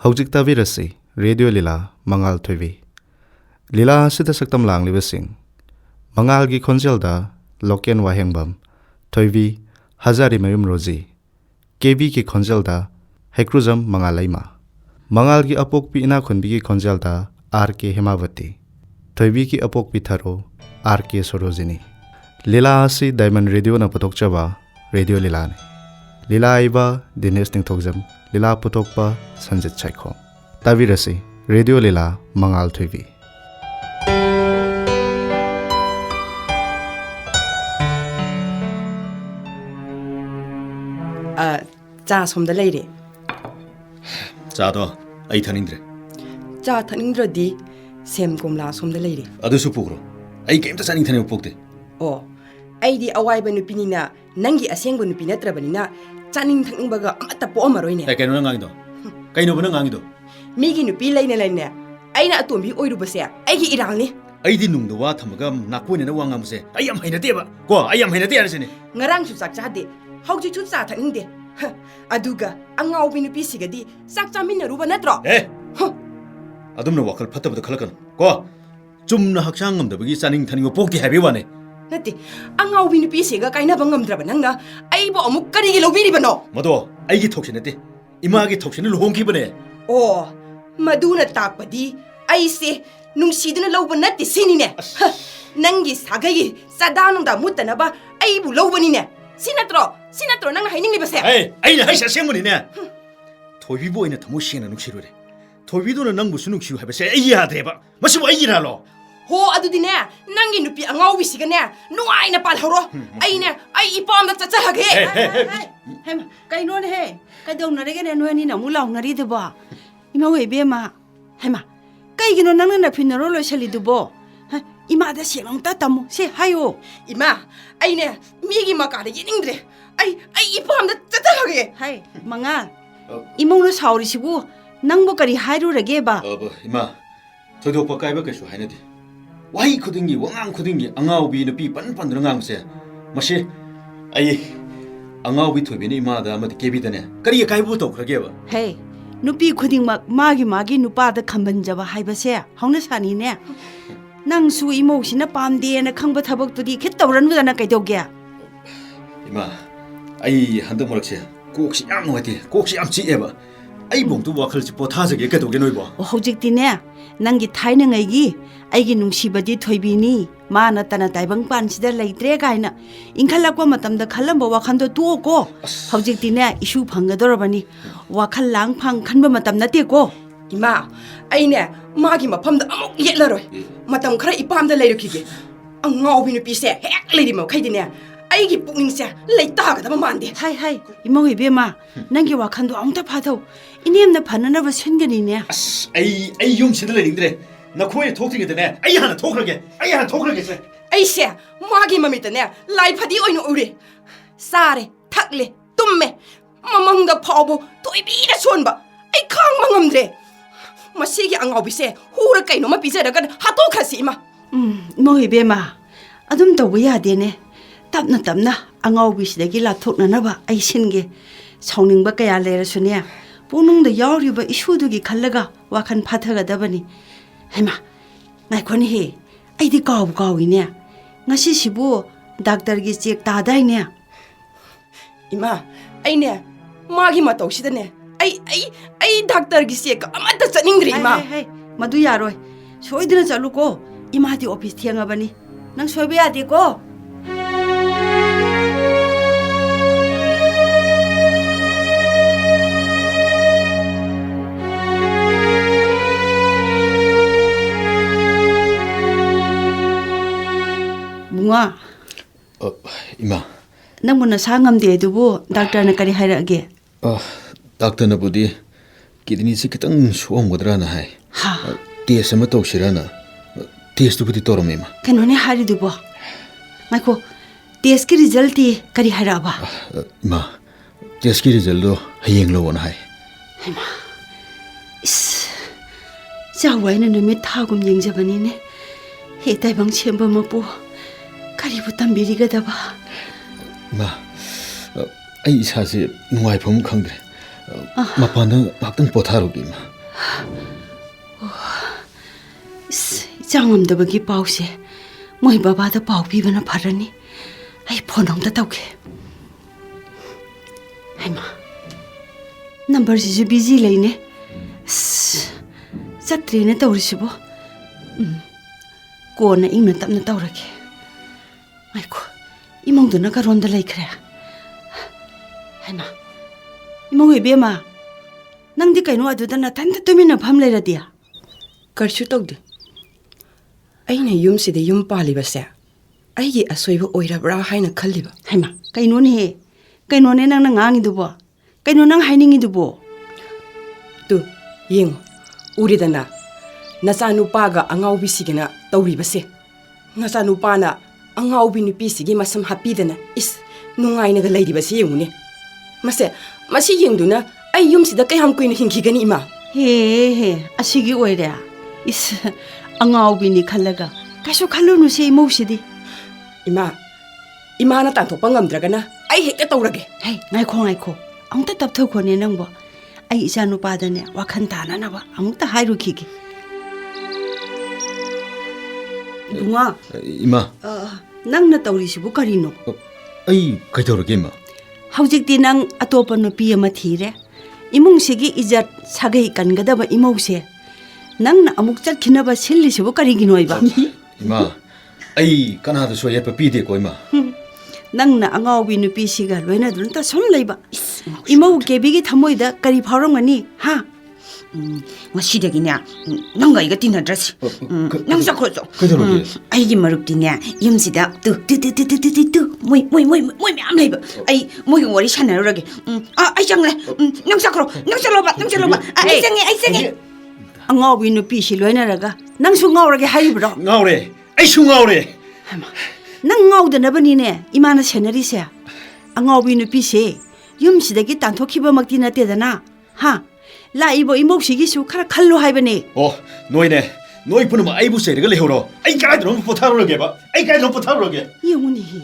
Hojik Tavirasi, Radio Lila, Mangal Tui. Lila Sita Saktam Lang Living. Mangal Gi Konjelda, Lokian Wahengbam, Toivi, Hazari Mayum Rozi. KB Ki Konjelda, Hekruzam Mangalaima. Mangal Gi Apok Pi Ina Kunbi Ki Konjelda, RK Hemavati. Toivi Ki Apok Pi Tharo, RK Sorozini. Lila Asi Diamond Radio na Potokchaba, Radio Lila ne. Lila Aiba, Dinesh Tingtokjam, Lila Potokpa, Sanjit Chaikho. Tavirasi, Radio Lila, Mangal Tui. 자 솜다 레이리. 자도 아이 타닝드레. 자 타닝드라디 셈곰라 솜다 레이리. 아드수 포그로. 아이 게임다 사닝 타닝 포그데. 아이디 아와이바 누피니나 낭기 아생고 누피 나트라바니나 짜닝 탕바가 아마타 포어마로이네. 에 까이노 낭강이도. 까이노 버는 낭이도. 미기 누피 레이네 아이나 아톰비 오이루바세 아이기 이랑니. 아이디 눅도 와 탐가 나코네나 왕암세. 아이 암 하이나 데바. 고 아이 암 하이나 데야르세네. ngarang chusak chade hauji chu sa thangde aduga angau bi nupi sigadi sak chamin ruba natro 에. 아둠나 와칼 파타부터 칼라칸. 고 좀나 학상 감다버기 사닝 타닝 포그데 해베와네. nati angau bi nupi siga kaina bangam draba nanga aibo amuk karigi lobiri bano 마도 아이기 톡신네데. 이마기 톡신을 홍기버네. maduna takpadi aise nungsiduna loba nati sinine nangi sagagi sadanungda mutanaba aibu lobanine sinatro nang haining libase 에이 아이나 하이사 생문이네. 토비보이나 더모시나 눅시로래. 토비도는 낭 무슨 눅시우 해베세 아이야 대바. 마시고 아이라로. ho adudine nangi nupi angau bisigane nuaina palhoro aine ai ipamda chachahage Hema, kay noon he. Kay daw narige na nuha ni na mula ang narito ba? Ima we bema. Hema, kay gino nang na pinarolo sa lidubo. Ima da silang tatamo. Si hayo. ima aine migi makare yiningdre ai ipamda chachahage Hay, mga. Imong no sauri sibu. Nang bo kari hairo rage ba? 이마 저도 오빠 까이바까지 하이네디 와이 코딩기 왕앙 코딩기 앙아오비는 삐 빤빤 들어가면서 마시 아이 앙아오비 토비는 이마다 아마도 개비다네 까리게 까이부터 그러게 봐 Hey, nupi kuding magi nupa da kamban jaba haiba se. Hauna sani ne. Nang su imo sina pamde na khangba thabak tudi khit tawran mu na kai dogya. 이마 아이 한도 모락세 꼭시 양 노하디 꼭시 암치 에바 아이 봉도 와클지 포타서게 깨도게 노이보 Hojik ne. Nang gi thai na ngai gi aigi nungsibadi thoibini mana tana taibang pan sida leitre gaina ingkhala ko matam da khalam ba wakhando tu ko hojik ne issue phangadorabani wakhal lang phang khanba matam na te ko ima aine magi mapamda amuk yetlaroi matam khara ipamda leirukige angau bi nupi se hek leiri mo khaidine aigi pukning se leita ga da mande hai imong ibema nangi wakhando amta phathau inem na phanana ba sengani ne 아스 아이 용치들 레링드레 나 코에 톡팅이 되네 아이 하나 톡그러게 세 aise magi mamitane lai phadi oino uri sare thakle tumme mamangda phawbo toibira sonba ai khang mangamdre masigi angau bi se hura kaino ma pizara kan hato khasi ma imong ibema adum to ya de ne tapna angau bi sidagi la thokna na ba ai singe sauning ba kaya lera sunya punung da yauri ba issue du gi khallaga wakhan phathaga dabani hema ngai khoni he ai di kaw ine ngasi sibu doctor gi check ta dai ne ima aine magi ma tawsidane ai doctor gi se ka amata chaningri ima hai madu yaroi soidina chalu ko ima di office thianga bani nang soibe ya de ko bunga 이마 nang muna sangam de dubu doctor na kari hairage 닥터나 부디 기드니스 kitang 수험거드라나 하이 ha 테스트 마 tokshirana 테스트 부디 토로메마 kanone hari dubu maiko test ki result ti kari hairaba 이마 테스트 키 리절도 하이eng 로원 하이 자와이나 numit thagum yengjabani ne he tai bang chemba mapu kari butam biriga daba 마 아이 사실 누아이 봄 강데 ꯃꯄꯥꯟꯗ ꯉꯥꯛꯇꯪ ꯄꯣꯊꯥꯔꯨꯒꯦ ꯏꯃꯥ. ꯆꯥꯡꯉꯝꯗꯕꯒꯤ ꯄꯥꯎꯁꯦ ꯃꯣꯏ ꯕꯕꯥꯗ ꯄꯥꯎ ꯄꯤꯕꯅ ꯐꯔꯅꯤ. ꯑꯩ phone ꯑꯝꯇ ꯇꯧꯒꯦ. ꯍꯩꯃꯥ, ꯅꯝꯕꯔꯁꯤꯁꯨ ꯕꯤꯖꯤ ꯂꯩꯅꯦ. ꯆꯠꯇ꯭ꯔꯦꯅ ꯇꯧꯔꯤꯁꯤꯕꯣ. ꯀꯣꯟꯅ ꯏꯪꯅ ꯇꯞꯅ ꯇꯧꯔꯒꯦ. ꯉꯥꯏꯈꯣ, ꯏꯃꯧꯗꯨꯅ ꯀꯔꯣꯝꯗ ꯂꯩꯈ꯭ꯔꯦ? ꯍꯩꯃꯥ, ꯏꯃꯧ ꯏꯕꯦꯝꯃ, ꯅꯪꯗꯤ ꯀꯩꯅꯣ ꯑꯗꯨꯗ ꯅꯊꯟꯇ ꯇꯨꯃꯤꯟꯅ ꯐꯝ ꯂꯩꯔꯗꯤ? ꯀꯔꯤꯁꯨ ꯇꯧꯗꯦ. ꯑꯩꯅ ꯌꯨꯝꯁꯤꯗ ꯌꯨꯝ ꯄꯥꯜꯂꯤꯕꯁꯦ ꯑꯩꯒꯤ ꯑꯁꯣꯏꯕ ꯑꯣꯏꯔꯕ꯭ꯔꯥ ꯍꯥꯏꯅ ꯈꯜꯂꯤꯕ. ꯍꯩꯃꯥ, ꯀꯩꯅꯣꯅꯦꯍꯦ? ꯀꯩꯅꯣꯅꯦ ꯅꯪꯅ ꯉꯥꯡꯉꯤꯗꯨꯕꯣ? ꯀꯩꯅꯣ ꯅꯪ ꯍꯥꯏꯅꯤꯡꯉꯤꯗꯨꯕꯣ? ꯇꯨ ꯌꯦꯡꯉꯣ, ꯎꯔꯦꯗꯅ ꯅꯆꯥꯅꯨꯄꯥꯒ ꯑꯉꯥꯎꯕꯤꯁꯤꯒꯤꯅ ꯇꯧꯔꯤꯕꯁꯦ. ꯅꯆꯥꯅꯨꯄꯥꯅ ꯑꯉꯥꯎꯕꯤ ꯅꯨꯄꯤꯁꯤꯒꯤ ꯃꯁꯝ ꯍꯥꯞꯄꯤꯗꯅ ꯅꯨꯡꯉꯥꯏꯅꯒ ꯂꯩꯔꯤꯕꯁꯤ ꯌꯦꯡꯉꯨꯅꯦ. ꯃꯁꯤ ꯌꯦꯡꯗꯨꯅ ꯑꯩ ꯌꯨꯝꯁꯤꯗ ꯀꯌꯥꯝ ꯀꯨꯏꯅ ꯍꯤꯡꯈꯤꯒꯅꯤ ꯏꯃꯥ? ꯍꯦ, ꯑꯁꯤꯒꯤ ꯑꯣꯏꯔꯦ. ꯑꯉꯥꯎꯕꯤꯅꯤ ꯈꯜꯂꯒ ꯀꯩꯁꯨ ꯈꯜꯂꯨꯅꯨꯁꯦ ꯏꯃꯧꯁꯤꯗꯤ. ꯏꯃꯥꯅ ꯇꯥꯟꯊꯣꯛꯄ ꯉꯝꯗ꯭ꯔꯒꯅ ꯑꯩ ꯍꯦꯛꯇ ꯇꯧꯔꯒꯦ. ꯍꯦ, ꯉꯥꯏꯈꯣ, ꯑꯃꯨꯛꯇ ꯇꯞꯊꯈꯣꯅꯦ ꯅꯪꯕꯣ. ꯑꯩ ꯏꯆꯥ ꯅꯨꯄꯥꯗꯅꯦ ꯋꯥꯈꯜ ꯇꯥꯅꯅꯕ ꯑꯃꯨꯛꯇ ꯍꯥꯏꯔꯨꯈꯤꯒꯦ. ꯏꯕꯨꯡꯉꯣ. ꯏꯃꯥ. ꯅꯪꯅ ꯇꯧꯔꯤꯁꯤꯕꯨ ꯀꯔꯤꯅꯣ? ꯑꯩ ꯀꯩꯗꯧꯔꯒꯦ ꯏꯃꯥ? ꯍꯧꯖꯤꯛꯇꯤ ꯅꯪ ꯑꯇꯣꯞꯄ ꯅꯨꯄꯤ ꯑꯃ ꯊꯤꯔꯦ. ꯏꯃꯨꯡꯁꯤꯒꯤ ꯏꯖꯠ ꯁꯥꯒꯩ ꯀꯟꯒꯗꯕ ꯏꯃꯧꯁꯦ ꯅꯪꯅ ꯑꯃꯨꯛ ꯆꯠꯈꯤꯅꯕ ꯁꯤꯜꯂꯤꯁꯤꯕꯨ ꯀꯔꯤꯒꯤꯅꯣꯏꯕ? ꯏꯃꯥ, ꯑꯩ ꯀꯅꯥꯗꯁꯨ ꯌꯦꯠꯄ ꯄꯤꯗꯦꯀꯣ ꯏꯃꯥ. ꯅꯪꯅ ꯑꯉꯥꯎꯕꯤ ꯅꯨꯄꯤꯁꯤꯒ ꯂꯣꯏꯅꯗꯨꯅꯇ ꯁꯨꯝ ꯂꯩꯕ ꯏꯃꯧ ꯀꯦꯕꯤꯒꯤ ꯊꯃꯣꯏꯗ ꯀꯔꯤ ꯐꯥꯎꯔꯝꯒꯅꯤ? ꯍꯥ? ꯉꯁꯤꯗꯒꯤꯅꯦ ꯅꯪꯒ ꯑꯩꯒ ꯇꯤꯟꯅꯗ꯭ꯔꯁꯤ. ꯅꯪ ꯆꯠꯈ꯭ꯔꯣ. ꯀꯩꯗꯧꯔꯒꯦ? ꯑꯩꯒꯤ ꯃꯔꯨꯞꯇꯤꯅꯦ ꯌꯨꯝꯁꯤꯗ ꯃꯣꯏ ꯃꯌꯥꯝ ꯂꯩꯕ. ꯑꯩ ꯃꯣꯏꯒ ꯋꯥꯔꯤ ꯁꯥꯟꯅꯔꯨꯔꯒꯦ. ꯑꯩ ꯆꯪꯂꯦ. ꯅꯪ ꯆꯠꯈ꯭ꯔꯣ. ꯅꯪ ꯆꯠꯂꯣꯕ. ꯑꯩ ꯆꯪꯉꯦ. ꯑꯉꯥꯎꯕꯤ ꯅꯨꯄꯤꯁꯤ ꯂꯣꯏꯅꯔꯒ ꯅꯪꯁꯨ ꯉꯥꯎꯔꯒꯦ ꯍꯥꯏꯔꯤꯕ꯭ꯔꯣ? ꯉꯥꯎꯔꯦ. ꯑꯩꯁꯨ ꯉꯥꯎꯔꯦ. ꯅꯪ ꯉꯥꯎꯗꯅꯕꯅꯤꯅꯦ 이마나 ꯁꯦꯟꯅꯔꯤꯁꯦ. ꯑꯉꯥꯎꯕꯤ ꯅꯨꯄꯤꯁꯦ ꯌꯨꯝꯁꯤꯗꯒꯤ ꯇꯥꯟꯊꯣꯛꯈꯤꯕꯃꯛꯇꯤ ꯅꯠꯇꯦꯗꯅ. ꯍꯥ? ꯂꯥꯛꯏꯕ ꯏꯃꯧꯁꯤꯒꯤꯁꯨ ꯈꯔ ꯈꯜꯂꯨ ꯍꯥꯏꯕꯅꯦ. ꯅꯣꯏ ꯄꯨꯝꯅꯃꯛ ꯑꯩꯕꯨ ꯆꯩꯔꯒ ꯂꯩꯍꯧꯔꯣ. ꯑꯩ ꯀꯥꯏꯗꯅꯣ ꯄꯣꯊꯥꯔꯨꯔꯒꯦꯕ. ꯌꯦꯡꯉꯨꯅꯦꯍꯦ.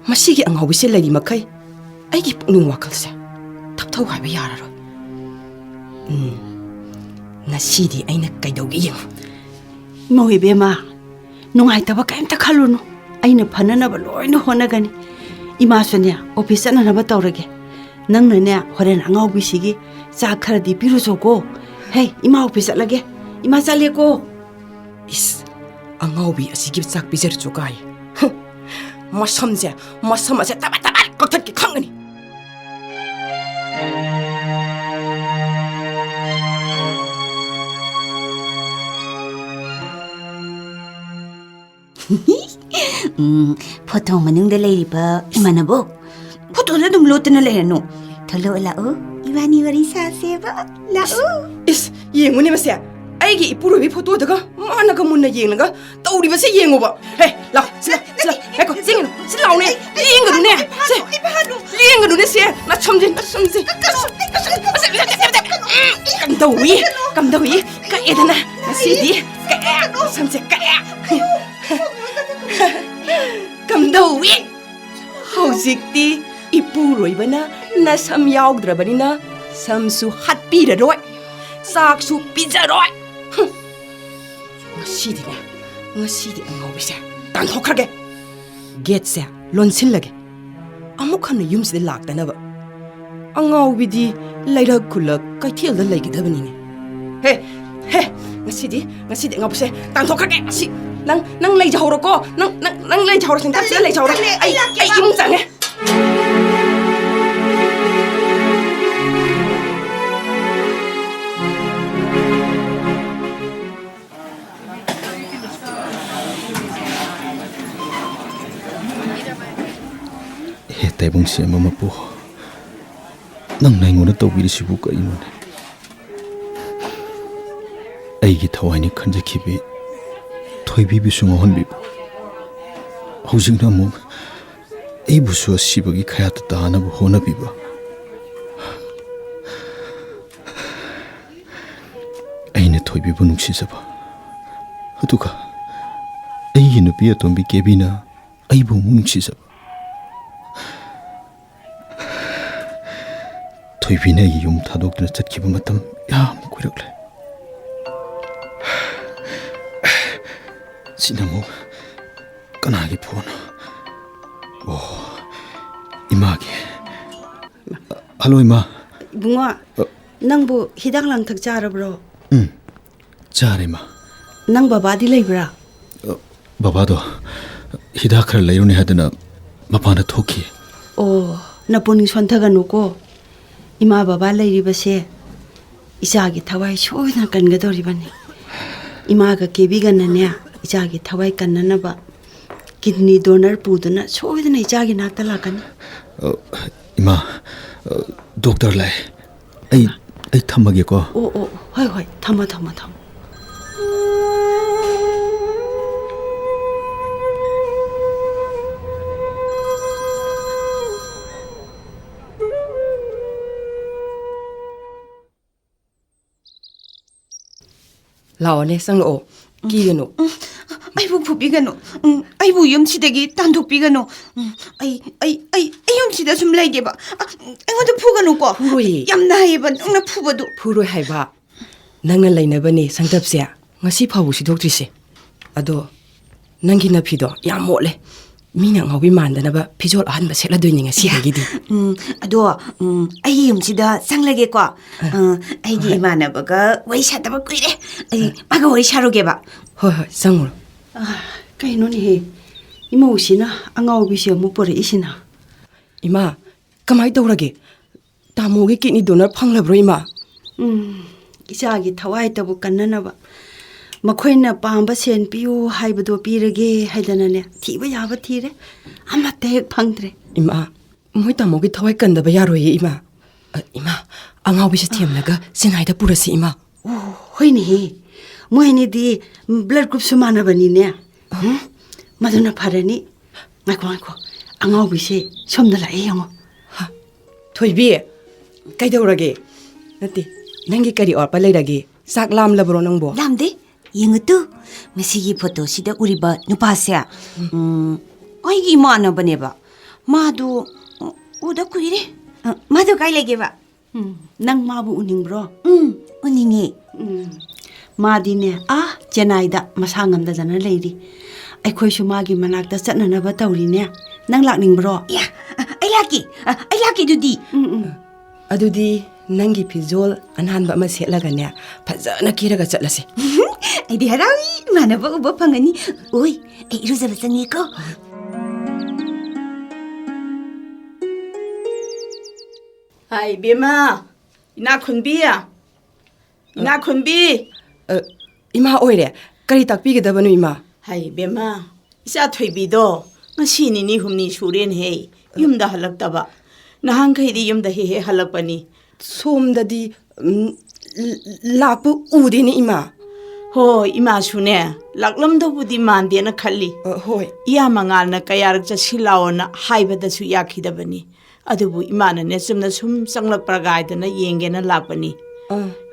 ꯃꯁꯤꯒꯤ ꯑꯉꯥꯎꯕꯤꯁꯦ ꯂꯩꯔꯤ ꯃꯈꯩ ꯑꯩꯒꯤ ꯄꯨꯛꯅꯤꯡ ꯋꯥꯈꯜꯁꯦ ꯊꯞꯊꯧ ꯍꯥꯏꯕ ꯌꯥꯔꯔꯣꯏ. ꯉꯁꯤꯗꯤ ꯑꯩꯅ ꯀꯩꯗꯧꯒꯦ ꯌꯦꯡꯉꯨ. ꯏꯃꯧ ꯏꯕꯦꯝꯃ, ꯅꯨꯡꯉꯥꯏꯇꯕ ꯀꯩꯝꯇ ꯈꯜꯂꯨꯅꯨ. ꯑꯩꯅ ꯐꯅꯅꯕ ꯂꯣꯏꯅ ꯍꯣꯠꯅꯒꯅꯤ. 이마ꯁꯨꯅꯦ 오피스 ꯆꯠꯅꯅꯕ ꯇꯧꯔꯒꯦ. ꯅꯪꯅꯅꯦ ꯍꯣꯔꯦꯟ ꯑꯉꯥꯎꯕꯤꯁꯤꯒꯤ ꯆꯥꯛ ꯈꯔꯗꯤ ꯄꯤꯔꯨꯆꯣꯀꯣ. ꯍꯦ, 이마 오피스 ꯆꯠꯂꯒꯦ. 이마 ꯆꯠꯂꯦꯀꯣ. ꯑꯉꯥꯎꯕꯤ ꯑꯁꯤꯒꯤ ꯆꯥꯛ ꯄꯤꯖꯔꯨꯆꯣ ꯀꯥꯏ. ꯃꯁꯝ ꯑꯁꯦ ꯇꯕꯠ ꯀꯛꯊꯠꯀꯦ ꯈꯪꯒꯅꯤ. 포토 මනුꯡꯗ ꯂꯩꯔꯤꯕ 이마나보 포토는 ꯑꯗꯨꯝ ꯂꯣꯠꯇꯅ ꯂꯩꯔꯅꯨ. ꯊꯣꯛꯂꯛꯑꯣ ꯂꯥꯛꯑꯣ. 이만이 ꯋꯥꯔꯤ 사세요. ꯂꯥꯛꯑꯣ. ꯌꯦꯡꯉꯨꯅꯦ ꯃꯁꯦ. ꯑꯩꯒꯤ ꯏꯄꯨꯔꯣꯏꯕꯤ ꯐꯣꯇꯣꯗꯒ ꯃꯥꯅꯒ ꯃꯨꯟꯅ ꯌꯦꯡꯂꯒ ꯇꯧꯔꯤꯕꯁꯦ ꯌꯦꯡꯉꯨꯕ. ꯍꯦ, ꯂꯥꯎ. ꯁꯤ ꯍꯦꯀꯣ ꯆꯤꯡꯒꯅꯨ. ꯁꯤ ꯂꯥꯎꯅꯦ. ꯂꯦꯡꯒꯅꯨꯅꯦ. ꯂꯦꯡꯒꯅꯨꯅꯦ ꯁꯦ. ꯅꯁꯝꯁꯦ. ꯀꯝꯗꯧꯏ? ꯀꯛꯑꯦꯗꯅ. ꯉꯁꯤꯗꯤ ꯀꯛꯑꯦ. ꯅꯁꯝꯁꯦ ꯀꯛꯑꯦ. ꯀꯝꯗꯧꯏ? ꯍꯧꯖꯤꯛꯇꯤ 이쁘로이ꯕꯅ 나섬 야ꯎ드라버니나 섬수 핫비르로이 싹수 삐자로이. ngasi디 angawbise 단톡하게 겟세 론실라게 아무칸나 윰시데 락다나바 angawbidi layrak kulak kaithilda laigidabaniне. He ngasidi angawbise 단톡하게 시 nang laijahoroko nang laijahoro sing tapsi laijahoro ai imung jange. 대봉씨 엄마부 낭 나이고나 떠비리시부 까이노네 아이기 타와이니 간자키비 토이비비 숭어 헌비부 호징나 뭐 에이부수어 시버기 카야타 따하나부 호나비부 아이네 토이비부 눅시자바 어두가 아이기 누비야 돈비 깨비나 아이부 뭉치자바 ꯊꯣꯏꯕꯤꯅ ꯑꯩꯒꯤ ꯌꯨꯝ ꯊꯥꯗꯣꯛꯇꯨꯅ ꯆꯠꯈꯤꯕ ꯃꯇꯝ ꯌꯥꯝ ꯀꯨꯏꯔꯛꯂꯦ. ꯁꯤꯅ ꯑꯃꯨꯛ ꯀꯅꯥꯒꯤ ꯐꯣꯟ? ꯑꯣ, 이마게. 할로 이마. ꯏꯕꯨꯡꯉꯣ ꯅꯪꯕꯨ ꯍꯤꯗꯥꯛ ꯂꯥꯡꯊꯛ ꯆꯥꯔꯕ꯭ꯔꯣ? ꯆꯥꯔꯦ ꯏꯃꯥ. ꯅꯪ ꯕꯕꯥꯗꯤ ꯂꯩꯕ꯭ꯔꯥ? ꯕꯕꯥꯗꯣ ꯍꯤꯗꯥꯛ ꯈꯔ ꯂꯩꯔꯨꯅꯤ ꯍꯥꯏꯗꯅ ꯃꯄꯥꯟꯗ ꯊꯣꯛꯈꯤ. ꯑꯣ ꯅꯄꯨꯅꯤꯡ ꯁꯣꯟꯊꯒꯅꯨꯀꯣ. ꯏꯃꯥ ꯕꯕꯥ ꯂꯩꯔꯤꯕꯁꯦ ꯏꯆꯥꯒꯤ ꯊꯋꯥꯏ ꯁꯣꯏꯗꯅ ꯀꯟꯒꯗꯧꯔꯤꯕꯅꯤ. 이마가 ꯀꯦꯕꯤꯒꯅꯅꯦ 이자기 타와이 깐나나봐 키드니 도너 푸드나 소이드나 이자기 나타 라카니. 이마 독터 라이 에이 탐마게고. 오 하이 탐마. 라오네 쌍로 기게노. 아이고 부비가노. 아이고 염치대기 단독비가노. 아이 염치다 좀 라이게 봐. 아이고도 푸가노고. 푸로이. 얌나해봐. 나 푸바도. 푸로이 하이바. 낭나 라이나바니 상답세야. ngasi 파우 시독트리세. 아도 낭기 나피도 야 몰래. 미나 ngaw이 만다나바 피졸 아한바 셀라도이니 ngasi 하기디. 아도 아이 염치다 상라게고. 아이기 이마나바가 와이샤다바 꾸이래. 아이 마가 와이샤로게 봐. 호이 쌍으로. 그이노니 이모시나 앙아오비시 무뽀레 이시나. 이마 까마이 떠오라게. 다모게 끼니 도너 팡라브로 이마. 이자기 타와이 떠부 깐나나바. 마코이나 빰바 센 피우 하이브도 피르게 하이다나네. 티바 야바 티레. 아마 대 팡드레. 이마 모이 다모게 타와이 깐다바 야로이 이마. 이마 앙아오비시 티엠나가 생하이다 뿌라시 이마. 오 호이니. 모이니디 블러드 그룹 수마나바니네. 마드나 파라니. 마이코 앙아오비시 솜달라이 영어. 토이비 까이다오라게. 나티 낭기 까리 얼빠 레이라게. 싹 람라브로 낭보. 람데? 잉어도 메시기 포토시다 우리바 누파세야. 아이기 이마나바네바. 마도 오다 꾸이래. 마도 가이레게 봐. 낭 마부 우닝브로. 언니니. 마디네 제나이다 마상암다잖아 레이디. 아이코이슈 마기 마낙다 ꯆꯠꯅꯅꯕ ꯇꯧꯔꯤꯅꯦ. ꯅꯪ ꯂꯥꯛꯅꯤꯡꯕ꯭ꯔꯣ? 야, 아이 라키 두디. ꯑꯗꯨꯗꯤ ꯅꯪꯒꯤ ꯐꯤꯖꯣꯜ ꯑꯅꯥꯟꯕ ꯑꯃ ꯁꯦꯠꯂꯒꯅꯦ ꯐꯖꯅ ꯀꯦꯔꯒ ꯆꯠꯂꯁꯤ. 아이디 하라위 만나봐 우버 팡하니. 오이, 이루자바 짱이고. 아이 베마 이나 콘비야. 이나 콘비. 이마 오이래. ꯀꯔꯤ ꯇꯥꯛꯄꯤꯒꯗꯕꯅꯣ 이마? 아이 베마 이사 토이비도 ngasi ni humni shuren he yumda halaktaba nahan khaidi yumda he halakpani ꯁꯣꯝꯗꯗꯤ ꯂꯥꯛꯄ ꯎꯗꯦꯅꯦ 이마. ho ima shune laklamda budi mande na khalli ꯍꯣꯏ. iya mangalna kayarak chasilaona haibada su yakhidabani adubu imana ne sumna sum sanglak pragaidana yengena lakpani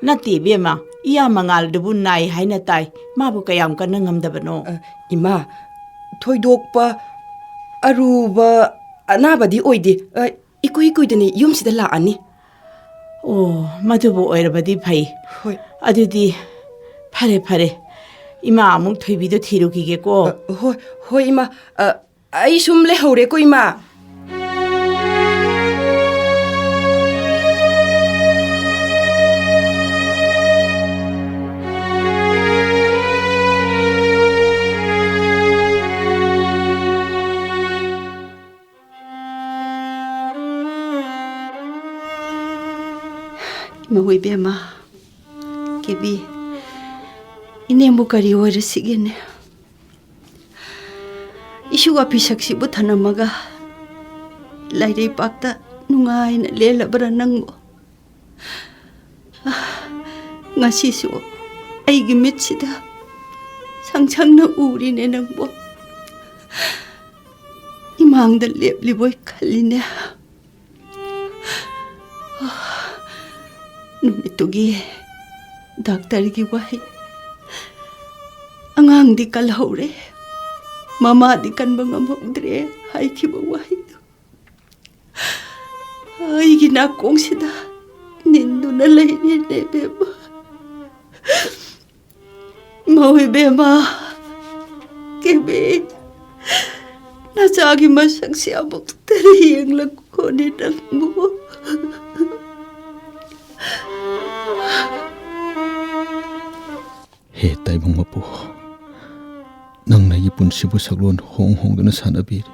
nati bema iya mangal dubu nai haina tai mabu kayam kana ngamdabano. 이마 ꯊꯣꯏꯗꯣꯛꯄ ꯑꯔꯨꯕ ꯑꯅꯥꯕꯗꯤ ꯑꯣꯏꯗꯦ. ꯏꯀꯨꯏꯗꯅꯤ ꯌꯨꯝꯁꯤꯗ ꯂꯥꯛꯑꯅꯤ. 오 마두부 오이러바디 파이. ꯍꯣꯏ. 아두디 파레 이마 아묵 토이비도 티루기겠고. ꯍꯣꯏ 이마. ꯑꯩ ꯁꯨꯝ ꯂꯩꯍꯧꯔꯦꯀꯣ 이마. 마호이베마 케비 이네무 까리 오르시게네. 이슈가 비삭시부 타나마가 라이레이 빡다 누가이나 렐라브라 낭고. ngasisu 아이기 미치다 상창나 우리네 낭보. 이망들 렙리보이 칼리네. 누미뚜기 닥터기 와이 앙앙디 칼하우레 마마디 간방암홍드레 하이키보 와이도 아이기 낙공시다 ꯋꯥꯅ ꯂꯩꯔꯤꯅꯦ ꯏꯕꯦꯝꯃ. ꯃꯧ ꯏꯕꯦꯝꯃ, ꯀꯦꯕꯤ, ꯅꯆꯥꯒꯤ ꯃꯁꯛꯁꯤ ꯑꯃꯨꯛꯇꯗ ꯌꯦꯡꯂꯛꯈꯣꯅꯦ ꯅꯪꯕꯨ. ꯍꯦ ꯇꯥꯏꯕꯪ ꯃꯄꯨ, ꯅꯪꯅ ꯑꯩꯒꯤ ꯄꯨꯟꯁꯤꯕꯨ ꯁꯛꯂꯣꯟ ꯍꯣꯡꯗꯨꯅ ꯁꯥꯟꯅꯕꯤꯔꯤ.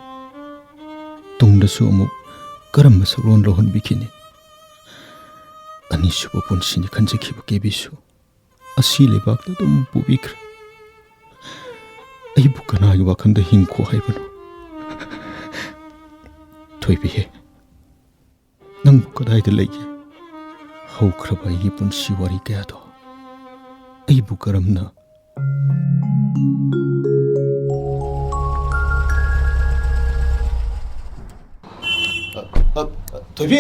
ꯇꯨꯡꯗꯁꯨ ꯑꯃꯨꯛ ꯀꯔꯝꯕ ꯁꯛꯂꯣꯟ ꯂꯧꯍꯟꯕꯤꯈꯤꯅꯤ? ꯑꯅꯤꯁꯨꯕ ꯄꯨꯟꯁꯤꯅꯤ ꯈꯟꯖꯈꯤꯕ ꯀꯦꯕꯤꯁꯨ ꯑꯁꯤ ꯂꯩꯕꯥꯛꯇ ꯑꯗꯨꯝ ꯄꯨꯕꯤꯈ꯭ꯔꯦ. ꯑꯩꯕꯨ ꯀꯅꯥꯒꯤ ꯋꯥꯈꯜꯗ ꯍꯤꯡꯈꯣ ꯍꯥꯏꯕꯅꯣ? ꯊꯣꯏꯕꯤꯍꯦ, ꯅꯪꯕꯨ ꯀꯗꯥꯏꯗ ꯂꯩꯒꯦ? ꯍꯧꯈ꯭ꯔꯕ ꯑꯩꯒꯤ ꯄꯨꯟꯁꯤ ꯋꯥꯔꯤ ꯀꯌꯥꯗꯣ ꯑꯩꯕꯨ ꯀꯔꯝꯅ ꯊꯣꯏꯕꯤ,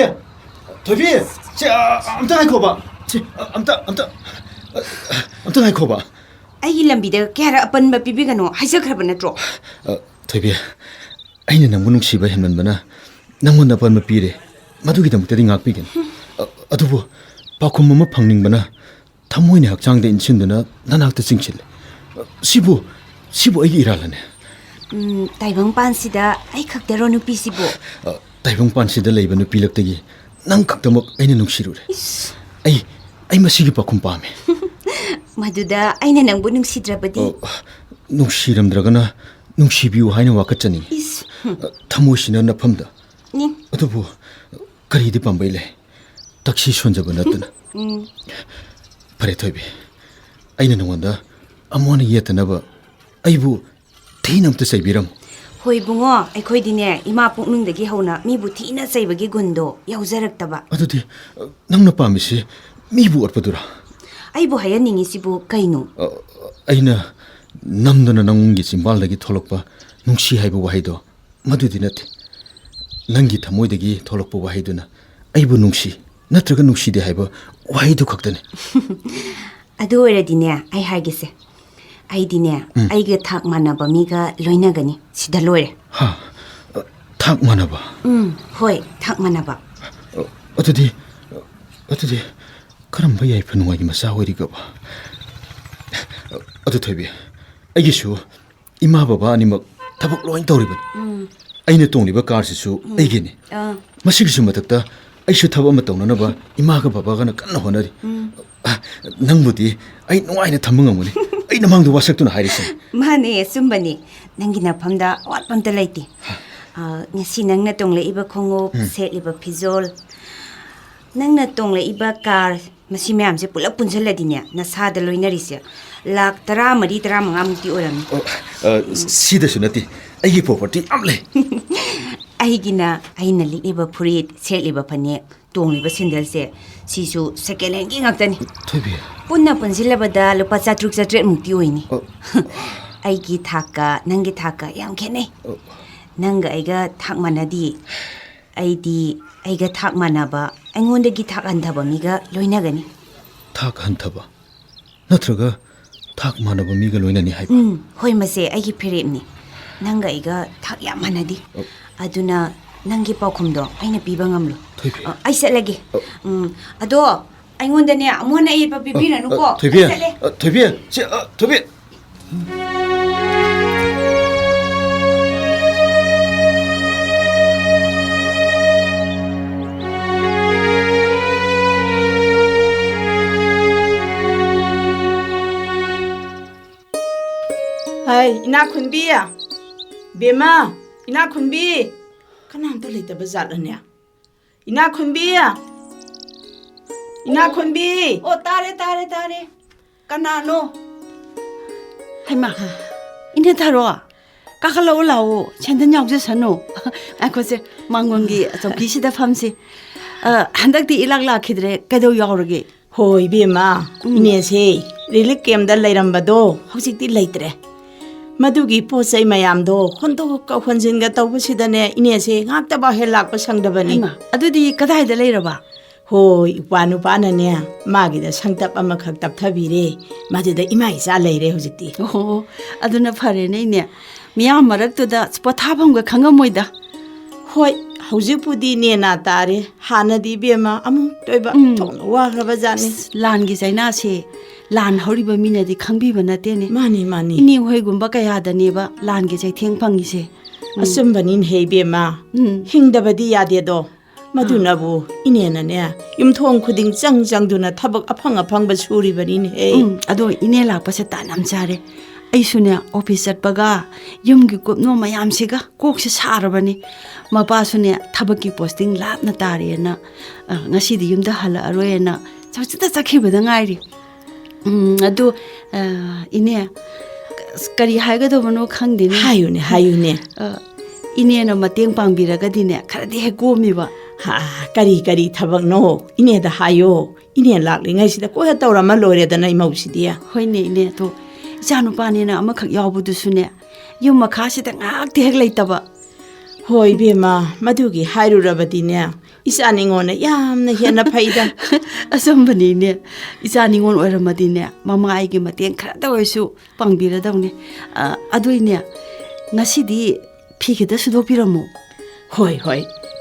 ꯊꯣꯏꯕꯤ, ꯁꯤ ꯑꯝꯇ ꯉꯥꯏꯈꯣꯕ. ꯁꯤ ꯑꯝꯇ ꯉꯥꯏꯈꯣꯕ. ꯑꯩꯒꯤ ꯂꯝꯕꯤꯗ ꯀꯌꯥꯔꯛ ꯑꯄꯟꯕ ꯄꯤꯕꯤꯒꯅꯣ ꯍꯥꯏꯖꯈ꯭ꯔꯕ ꯅꯠꯇ꯭ꯔꯣ? ꯊꯣꯏꯕꯤ, ꯑꯩꯅ ꯅꯪꯕꯨ ꯅꯨꯡꯁꯤꯕ ꯍꯦꯟꯃꯟꯕꯅ ꯅꯪꯉꯣꯟꯗ ꯑꯄꯟꯕ ꯄꯤꯔꯦ. ꯃꯗꯨꯒꯤꯗꯃꯛꯇꯗꯤ ꯉꯥꯛꯄꯤꯒꯅꯤ. ꯑꯗꯨꯕꯨ ꯄꯥꯎꯈꯨꯝ ꯑꯃ ꯐꯪꯅꯤꯡꯕꯅ ꯊꯃꯣꯏꯅ ꯍꯛꯆꯥꯡꯗ ꯏꯟꯁꯤꯟꯗꯨꯅ ꯅꯅꯥꯛꯇ ꯆꯤꯡꯁꯤꯜꯂꯦ. ꯁꯤꯕꯨ ꯑꯩꯒꯤ ꯏꯔꯥꯜꯂꯅꯦ. ꯇꯥꯏꯕꯪꯄꯥꯟꯁꯤꯗ ꯑꯩ ꯈꯛꯇꯔꯣ ꯅꯨꯄꯤꯁꯤꯕꯨ? ꯇꯥꯏꯕꯪꯄꯥꯟꯁꯤꯗ ꯂꯩꯕ ꯅꯨꯄꯤ ꯂꯛꯇꯒꯤ ꯅꯪ ꯈꯛꯇꯃꯛ ꯑꯩꯅ ꯅꯨꯡꯁꯤꯔꯨꯔꯦ. ꯑꯩ ꯃꯁꯤꯒꯤ ꯄꯥꯎꯈꯨꯝ ꯄꯥꯝꯃꯦ. ꯃꯗꯨꯗ ꯑꯩꯅ ꯅꯪꯕꯨ ꯅꯨꯡꯁꯤꯗ꯭ꯔꯕꯗꯤ? ꯅꯨꯡꯁꯤꯔꯝꯗ꯭ꯔꯒꯅ ꯅꯨꯡꯁꯤꯕꯤꯌꯨ ꯍꯥꯏꯅ ꯋꯥꯀꯠꯆꯅꯤꯡꯉꯤ. ꯊꯃꯣꯏꯁꯤꯅ ꯅꯐꯝꯗ. ꯑꯗꯨꯕꯨ ꯀꯔꯤꯗꯤ ꯄꯥꯝꯕꯩ ꯂꯩ? ꯇꯛꯁꯤ ꯁꯣꯟꯖꯕ ꯅꯠꯇꯅ. ꯐꯔꯦ ꯊꯣꯏꯕꯤ, ꯑꯩꯅ ꯅꯉꯣꯟꯗ ꯑꯃꯨꯛ ꯌꯦꯠꯇꯅꯕ ꯑꯩꯕꯨ ꯊꯤꯅ ꯑꯝꯇ ꯆꯩꯕꯤꯔꯝꯃꯨ. ꯍꯣꯏ ꯕꯨꯡꯉꯣ, ꯑꯩꯈꯣꯏꯗꯤꯅꯦ ꯏꯃꯥ ꯄꯨꯛꯅꯨꯡꯗꯒꯤ ꯍꯧꯅ ꯃꯤꯕꯨ ꯊꯤꯅ ꯆꯩꯕꯒꯤ ꯒꯨꯟꯗꯣ ꯌꯥꯎꯖꯔꯛꯇꯕ. ꯑꯗꯨꯗꯤ ꯅꯪꯅ ꯄꯥꯝꯃꯤꯁꯤ ꯃꯤꯕꯨ ꯑꯣꯠꯄꯗꯨꯔꯥ? ꯑꯩꯕꯨ ꯍꯥꯏꯍꯟꯅꯤꯡꯉꯤꯁꯤꯕꯨ ꯀꯩꯅꯣ? ꯑꯩꯅ ꯅꯝꯗꯅ ꯅꯪꯒꯤ ꯆꯤꯝꯕꯥꯜꯗꯒꯤ ꯊꯣꯛꯂꯛꯄ ꯅꯨꯡꯁꯤ ꯍꯥꯏꯕ ꯋꯥꯍꯩꯗꯣ ꯃꯗꯨꯗꯤ ꯅꯠꯇꯦ. ꯅꯪꯒꯤ ꯊꯃꯣꯏꯗꯒꯤ ꯊꯣꯛꯂꯛꯄ ꯋꯥꯍꯩꯗꯨꯅ ꯑꯩꯕꯨ ꯅꯨꯡꯁꯤ ꯅꯠꯇ꯭ꯔꯒ ꯅꯨꯡꯁꯤꯗꯦ ꯍꯥꯏꯕ ꯋꯥꯍꯩꯗꯨ ꯈꯛꯇꯅꯤ. ꯑꯗꯨ ꯑꯣꯏꯔꯗꯤꯅꯦ ꯑꯩ ꯍꯥꯏꯒꯦꯁꯦ. ꯑꯩꯗꯤꯅꯦ ꯑꯩꯒ ꯊꯥꯛ ꯃꯥꯟꯅꯕ ꯃꯤꯒ ꯂꯣꯏꯅꯒꯅꯤ. ꯁꯤꯗ ꯂꯣꯏꯔꯦ. ꯊꯥꯛ ꯃꯥꯟꯅꯕ? ꯍꯣꯏ, ꯊꯥꯛ ꯃꯥꯟꯅꯕ. ꯑꯗꯨꯗꯤ ꯀꯔꯝꯕ ꯌꯥꯏꯐ ꯅꯨꯡꯉꯥꯏꯒꯤ ꯃꯆꯥ ꯑꯣꯏꯔꯤꯒꯕ? ꯑꯗꯨ ꯊꯣꯏꯕꯤ, ꯑꯩꯒꯤꯁꯨ ꯏꯃꯥ ꯕꯕꯥ ꯑꯅꯤꯃꯛ ꯊꯕꯛ ꯂꯣꯏ ꯇꯧꯔꯤꯕꯅꯤ. ꯑꯩꯅ ꯇꯣꯡꯂꯤꯕ ꯀꯥꯔꯁꯤꯁꯨ ꯑꯩꯒꯤꯅꯤ. ꯃꯁꯤꯒꯤꯁꯨ ꯃꯊꯛꯇ ꯑꯩꯁꯨ ꯊꯕꯛ ꯑꯃ ꯇꯧꯅꯅꯕ ꯏꯃꯥꯒ ꯕꯕꯥꯒꯅ ꯀꯟꯅ ꯍꯣꯠꯅꯔꯤ. ꯅꯪꯕꯨꯗꯤ ꯑꯩ ꯅꯨꯡꯉꯥꯏꯅ ꯊꯝꯕ ꯉꯝꯒꯅꯤ. ꯑꯩ ꯅꯃꯥꯡꯗ ꯋꯥꯁꯛꯇꯨꯅ ꯍꯥꯏꯔꯤꯁꯤꯅꯤ. ꯃꯥꯅꯦ, ꯑꯆꯨꯝꯕꯅꯤ. ꯅꯪꯒꯤ ꯅꯐꯝꯗ ꯑꯋꯥꯠꯄ ꯑꯝꯇ ꯂꯩꯇꯦ. ꯉꯁꯤ ꯅꯪꯅ ꯇꯣꯡꯂꯛꯏꯕ ꯈꯣꯡꯎꯞ, ꯁꯦꯠꯂꯤꯕ ꯐꯤꯖꯣꯜ, ꯅꯪꯅ ꯇꯣꯡꯂꯛꯏꯕ ꯀꯥꯔ, ꯃꯁꯤ ꯃꯌꯥꯝꯁꯦ ꯄꯨꯂꯞ ꯄꯨꯟꯁꯤꯜꯂꯗꯤꯅꯦ ꯅꯁꯥꯗ ꯂꯣꯏꯅꯔꯤꯁꯦ ₹13-14 ꯑꯣꯏꯔꯝꯅꯤ. ꯁꯤꯗꯁꯨ ꯅꯠꯇꯦ, ꯑꯩꯒꯤ ꯄ꯭ꯔꯣꯄꯔꯇꯤ ꯌꯥꯝ ꯂꯩ. ꯑꯩꯒꯤꯅ ꯑꯩꯅ ꯂꯤꯠꯂꯤꯕ ꯐꯨꯔꯤꯠ, ꯁꯦꯠꯂꯤꯕ ꯐꯅꯦꯛ, ꯇꯣꯡꯂꯤꯕ ꯁꯦꯟꯗꯜꯁꯦ ꯁꯤꯁꯨ ꯁꯦꯀꯦꯟ ꯍꯦꯟꯒꯤ ꯉꯥꯛꯇꯅꯤ. ꯊꯣꯏꯕꯤ, ꯄꯨꯟꯅ ꯄꯨꯟꯁꯤꯜꯂꯕꯗ ꯂꯨꯄꯥ 700-800 ꯃꯨꯛꯇꯤ ꯑꯣꯏꯅꯤ. ꯑꯩꯒꯤ ꯊꯥꯛꯀ ꯅꯪꯒꯤ ꯊꯥꯛꯀ ꯌꯥꯝ ꯈꯦꯠꯅꯩ. ꯅꯪꯒ ꯑꯩꯒ ꯊꯥꯛ ꯃꯥꯟꯅꯗꯤ. ꯑꯩꯗꯤ ꯑꯩꯒ ꯊꯥꯛ ꯃꯥꯟꯅꯕ, ꯑꯩꯉꯣꯟꯗꯒꯤ ꯊꯥꯛ ꯍꯟꯊꯕ ꯃꯤꯒ ꯂꯣꯏꯅꯒꯅꯤ. ꯊꯥꯛ ꯍꯟꯊꯕ ꯅꯠꯇ꯭ꯔꯒ ꯊꯥꯛ ꯃꯥꯟꯅꯕ ꯃꯤꯒ ꯂꯣꯏꯅꯅꯤ ꯍꯥꯏꯕ? ꯍꯣꯏ, ꯃꯁꯦ ꯑꯩꯒꯤ ꯐꯤꯔꯦꯞꯅꯤ. ꯅꯪꯒ ꯑꯩꯒ ꯊꯥꯛ ꯌꯥꯝ ꯃꯥꯟꯅꯗꯤ. ꯑꯗꯨꯅ ꯅꯪꯒꯤ ꯄꯥꯎꯈꯨꯝꯗꯣ ꯑꯩꯅ ꯄꯤꯕ ꯉꯝꯂꯣꯏ. ꯑꯩ ꯆꯠꯂꯒꯦ. ꯑꯗꯣ ꯑꯩꯉꯣꯟꯗꯅꯦ ꯑꯃꯨꯛ ꯍꯟꯅ ꯑꯌꯦꯠꯄ ꯄꯤꯕꯤꯔꯅꯨꯀꯣ. ꯊꯣꯏꯕꯤ, ꯊꯣꯏꯕꯤ, ꯊꯣꯏꯕꯤ. ꯍꯥꯏ, ꯏꯅꯥꯛ ꯈꯨꯟꯕꯤ, ꯕꯦꯝꯃ, ꯏꯅꯥꯛ ꯈꯨꯟꯕꯤ. ꯀꯅꯥꯝꯇ ꯂꯩꯇꯕ ꯖꯥꯠꯂꯅꯦ? ꯏꯅꯥꯛ ꯈꯨꯟꯕꯤ, ꯏꯅꯥꯛ ꯈꯨꯟꯕꯤ. ꯑꯣ, ꯇꯥꯔꯦ. ꯀꯅꯥꯅꯣ? ꯍꯩꯃꯥ, ꯏꯅꯦ ꯊꯥꯔꯣ, ꯀꯥꯈꯠꯂꯛꯑꯣ ꯂꯥꯛꯑꯣ. ꯁꯦꯟꯗꯟ ꯌꯥꯎꯖꯁꯅꯨ. ꯑꯩꯈꯣꯏꯁꯦ ꯃꯥꯡꯒꯣꯟꯒꯤ ꯆꯧꯀꯤꯁꯤꯗ ꯐꯝꯁꯤ. ꯍꯟꯗꯛꯇꯤ ꯏꯂꯥꯛ ꯂꯥꯛꯈꯤꯗ꯭ꯔꯦ. ꯀꯩꯗꯧ ꯌꯥꯎꯔꯒꯦ? ꯍꯣꯏ ꯕꯦꯝꯃ, ꯏꯅꯦꯁꯦ ꯔꯤꯂꯤꯐ ꯀꯦꯝꯗ ꯂꯩꯔꯝꯕꯗꯣ ꯍꯧꯖꯤꯛꯇꯤ ꯂꯩꯇ꯭ꯔꯦ. ꯃꯗꯨꯒꯤ ꯄꯣꯠ ꯆꯩ ꯃꯌꯥꯝꯗꯣ ꯍꯣꯟꯗꯣꯛꯀ ꯍꯣꯟꯖꯤꯟꯒ ꯇꯧꯕꯁꯤꯗꯅꯦ ꯏꯅꯦꯁꯦ ꯉꯥꯛꯇꯕ ꯍꯦꯛ ꯂꯥꯛꯄ ꯁꯪꯗꯕꯅꯤ. ꯑꯗꯨꯗꯤ ꯀꯗꯥꯏꯗ ꯂꯩꯔꯕ? ꯍꯣꯏ, ꯏꯄ꯭ꯋꯥ ꯅꯨꯄꯥꯅꯅꯦ ꯃꯥꯒꯤꯗ ꯁꯪꯇꯞ ꯑꯃꯈꯛ ꯇꯞꯊꯕꯤꯔꯦ. ꯃꯗꯨꯗ ꯏꯃꯥ ꯏꯆꯥ ꯂꯩꯔꯦ ꯍꯧꯖꯤꯛꯇꯤ. ꯑꯣ, ꯑꯗꯨꯅ ꯐꯔꯦꯅꯦ ꯏꯅꯦ. ꯃꯤꯌꯥꯝ ꯃꯔꯛꯇꯨꯗ ꯄꯣꯊꯥꯐꯝꯒ ꯈꯪꯉꯝꯃꯣꯏꯗ. ꯍꯣꯏ ꯍꯧꯖꯤꯛꯄꯨꯗꯤ ꯅꯦꯅꯥ ꯇꯥꯔꯦ ꯍꯥꯟꯅꯗꯤ ꯏꯕꯦꯝꯃ ꯑꯃꯨꯛ ꯇꯣꯏꯕ ꯊꯣꯛꯅ ꯋꯥꯈ꯭ꯔꯕꯖꯥꯠꯅꯤ ꯂꯥꯟꯒꯤ ꯆꯩꯅꯥꯁꯦ ꯂꯥꯟ ꯍꯧꯔꯤꯕ ꯃꯤꯅꯗꯤ ꯈꯪꯕꯤꯕ ꯅꯠꯇꯦꯅꯦ ꯃꯥꯅꯤ ꯃꯥꯅꯤ 이니 ꯍꯣꯏꯒꯨꯝꯕ ꯀꯌꯥꯗꯅꯦꯕ ꯂꯥꯟꯒꯤ ꯆꯩꯊꯦꯡ ꯐꯪꯉꯤꯁꯦ ꯑꯆꯨꯝꯕꯅꯤꯅ ꯍꯦ ꯏꯕꯦꯝꯃ ꯍꯤꯡꯗꯕꯗꯤ ꯌꯥꯗꯦꯗꯣ ꯃꯗꯨꯅꯕꯨ 이내ꯅꯅꯦ ꯌꯨꯝꯊꯣꯡ ꯈꯨꯗꯤꯡ ꯆꯪꯗꯨꯅ ꯊꯕꯛ ꯑꯐꯪꯕ ꯁꯨꯔꯤꯕꯅꯤꯅꯦ ꯍꯦ ꯑꯗꯣ 이내 ꯂꯥꯛꯄꯁꯦ ꯇꯥꯟꯅꯝ ꯆꯥꯔꯦ ꯑꯩꯁꯨꯅꯦ ꯑꯣꯐꯤꯁ ꯆꯠꯄꯒ ꯌꯨꯝꯒꯤ ꯀꯨꯞꯅꯣ ꯃꯌꯥꯝꯁꯤꯒ ꯀꯣꯛꯁꯦ ꯁꯥꯔꯕꯅꯤ ꯃꯄꯥꯁꯨꯅꯦ ꯊꯕꯛꯀꯤ ꯄꯣꯁꯇꯤꯡ ꯂꯥꯞꯅ ꯇꯥꯔꯦꯅ ꯉꯁꯤꯗꯤ ꯌꯨꯝꯗ ꯍꯜꯂꯛꯑꯔꯣꯏꯅ ꯆꯠꯆꯠ ꯆꯠꯈꯤꯕꯗ ꯉꯥꯏꯔꯤ ꯑꯗꯨ 이내 ꯀꯔꯤ ꯍꯥꯏꯒꯗꯕꯅꯣ ꯈꯪꯗꯦꯅꯦ 하유네 이내ꯅ ꯃꯇꯦꯡ ꯄꯥꯡꯕꯤꯔꯒꯗꯤꯅꯦ ꯈꯔꯗꯤ ꯍꯦꯛ ꯀꯣꯝꯃꯤꯕꯀꯔꯤ ꯊꯕꯛꯅꯣ 이내ꯗ 하요 이내 ꯂꯥꯛꯂꯤꯉꯩꯁꯤꯗ ꯀꯣꯏꯍ ꯇꯧꯔꯝꯃ ꯂꯣꯏꯔꯦꯗꯅ 이모ꯁꯤꯗꯤ ꯍꯣꯏꯅꯦ 이내 또 이자누빠ꯅꯤꯅ ꯑꯃꯈꯛ ꯌꯥꯎꯕꯗꯨꯁꯨꯅꯦ ꯌꯨꯝ ꯃꯈꯥꯁꯤꯗ ꯉꯥꯛꯇꯤ ꯍꯦꯛ ꯂꯩꯇꯕ ꯍꯣꯏ ꯏꯕꯦꯝꯃ ꯃꯗꯨꯒꯤ ꯍꯥꯏꯔꯨꯔꯕꯗꯤꯅꯦ 이자ꯅꯤꯉꯣꯟꯅ ꯌꯥꯝꯅ ꯍꯦꯟꯅ ꯐꯩꯗ ꯑꯆꯨꯝꯕꯅꯤꯅꯦ 이자ꯅꯤꯉꯣꯟ ꯑꯣꯏꯔꯝꯃꯗꯤꯅꯦ ꯃꯃꯥ ꯑꯩꯒꯤ ꯃꯇꯦꯡ ꯈꯔꯇ ꯑꯣꯏꯔꯁꯨ ꯄꯥꯡꯕꯤꯔꯗꯧꯅꯦ ꯑꯗꯨꯏꯅꯦ ꯉꯁꯤꯗꯤ ꯐꯤ ꯈꯤꯇ ꯁꯨꯗꯣꯛꯄꯤꯔꯝꯃꯣ ꯍꯣꯏ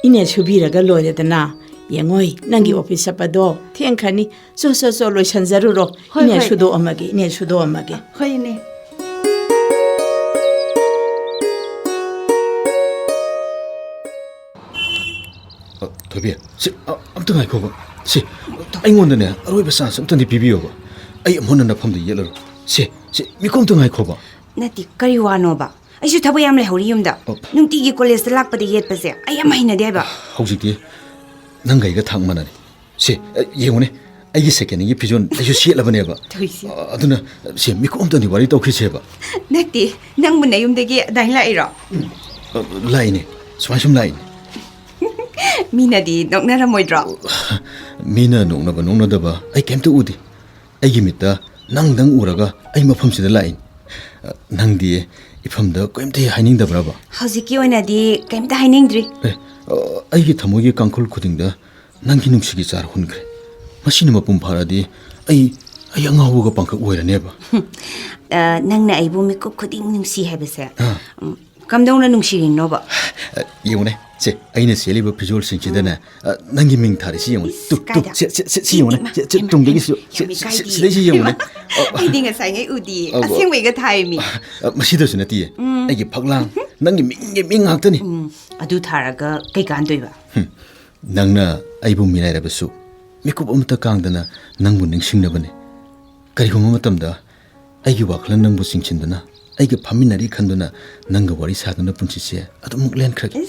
이내 수비ꯔꯒ ꯂꯣꯏꯔꯦꯗꯅ ꯌꯦꯡꯉꯣꯏ ꯅꯪꯒꯤ ꯑꯣꯐꯤꯁ ꯆꯠꯄꯗꯣ ꯊꯦꯡꯈ꯭ꯔꯅꯤ ꯆꯣ ꯂꯣꯏꯁꯟꯖꯔꯨꯔꯣ 이내 수도ꯑꯝꯃ게 ꯍꯣꯏꯅꯦ 토비, 아무튼 아이고, 아이고는네 아로이베 찬스 아무튼디 비비요고. 아이 뭐는 나 펌도 예러. 미컴도 아이고. 나티 그리 와노바 아이슈 타보 얌레 호리 юм다 뭉티기 콜레스 락바디 예쁘세 아야 마이나 대바 혹시디 난가 이거 탁만하니. 예오네. 아이기 세케니 비존 아이슈 시엘라버네바. 도이시 아드나 미컴도니 와리 또 그치해봐. 나티 낭분 юм데기 다일라이로 라이네. 스마심 라이네. 미나디 녹나라모이드로 미나 녹나다바 아이 겜도 우디 아이기 밑다 낭당 우라가 아이 머펌시다 라인 낭디에 이펌다 꿰임테 하이닝다브라바 하우지키 오나디 겜다 하이닝드리 아이기 타모기 깡콜 코딩다 낭기 눅시기 잘 혼그래 마시는 머품 파라디 아이 양아우가 방크 오이라네바 낭나 아이부 미국 코딩 눅시 해베세 감동나 눅시리노바 예오네 아이네 셀리버 비주얼 신치다나 난기 밍타리시 예오네 뚝뚝 시오네 동대기 시레시 예오네 아이딩가 사이에 우디 아생웨가 타이미 마시더스 나티에 아이기 박랑 난기 밍학더니 아두 타라가 개간도이바 낭나 아이부 미나이라버수 미쿠 엄타 깡다나 낭부 닝싱나버네 그리고 마tamda 아이기 와클란 낭부 싱친다나 아이기 파미나리 칸도나 낭가 와리 사드나 분치세 아도 묵렌 크게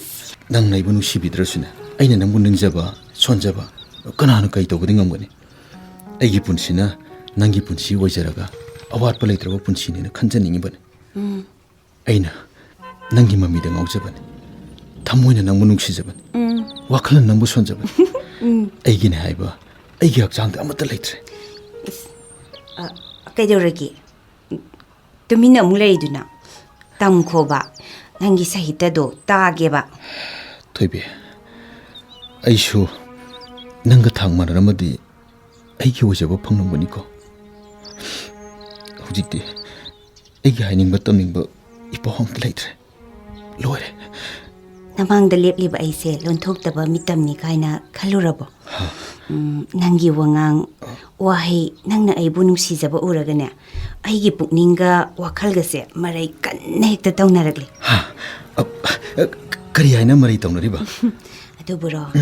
낭 나이부 누시비드러스네 아이네 낭부 닝자바 손자바 그나하는 까이 도거든 감거네 아이기 분치나 낭기 분치 오이자라가 아와트 레이트로 분치니나 칸자닝이버네 아이나 낭기 맘이다 ngau자버네 담모이나 낭부 누시자버네 와클란 낭부 손자버네 아이기네 하이바 아이기 학장도 아무것도 레이트래 그대로기 tuminna mulaidu나 tamkoba nangi sahitado taageba 토이비 아이슈 낭가 탁만하라마디 아이기 오자바 펑능보니까 후직디 아이기 하이닝바 땀닝바 이뻐 홈트 레이트래 로이래 namangda lepliba aise lonthokdaba mitamni kaina khalurabo nangi wangang wahai nangna aibu nungsijaba uragane aigi pukninga wakhalgase marai kanna hekta taunaragli kari haina marai taunariba aduburo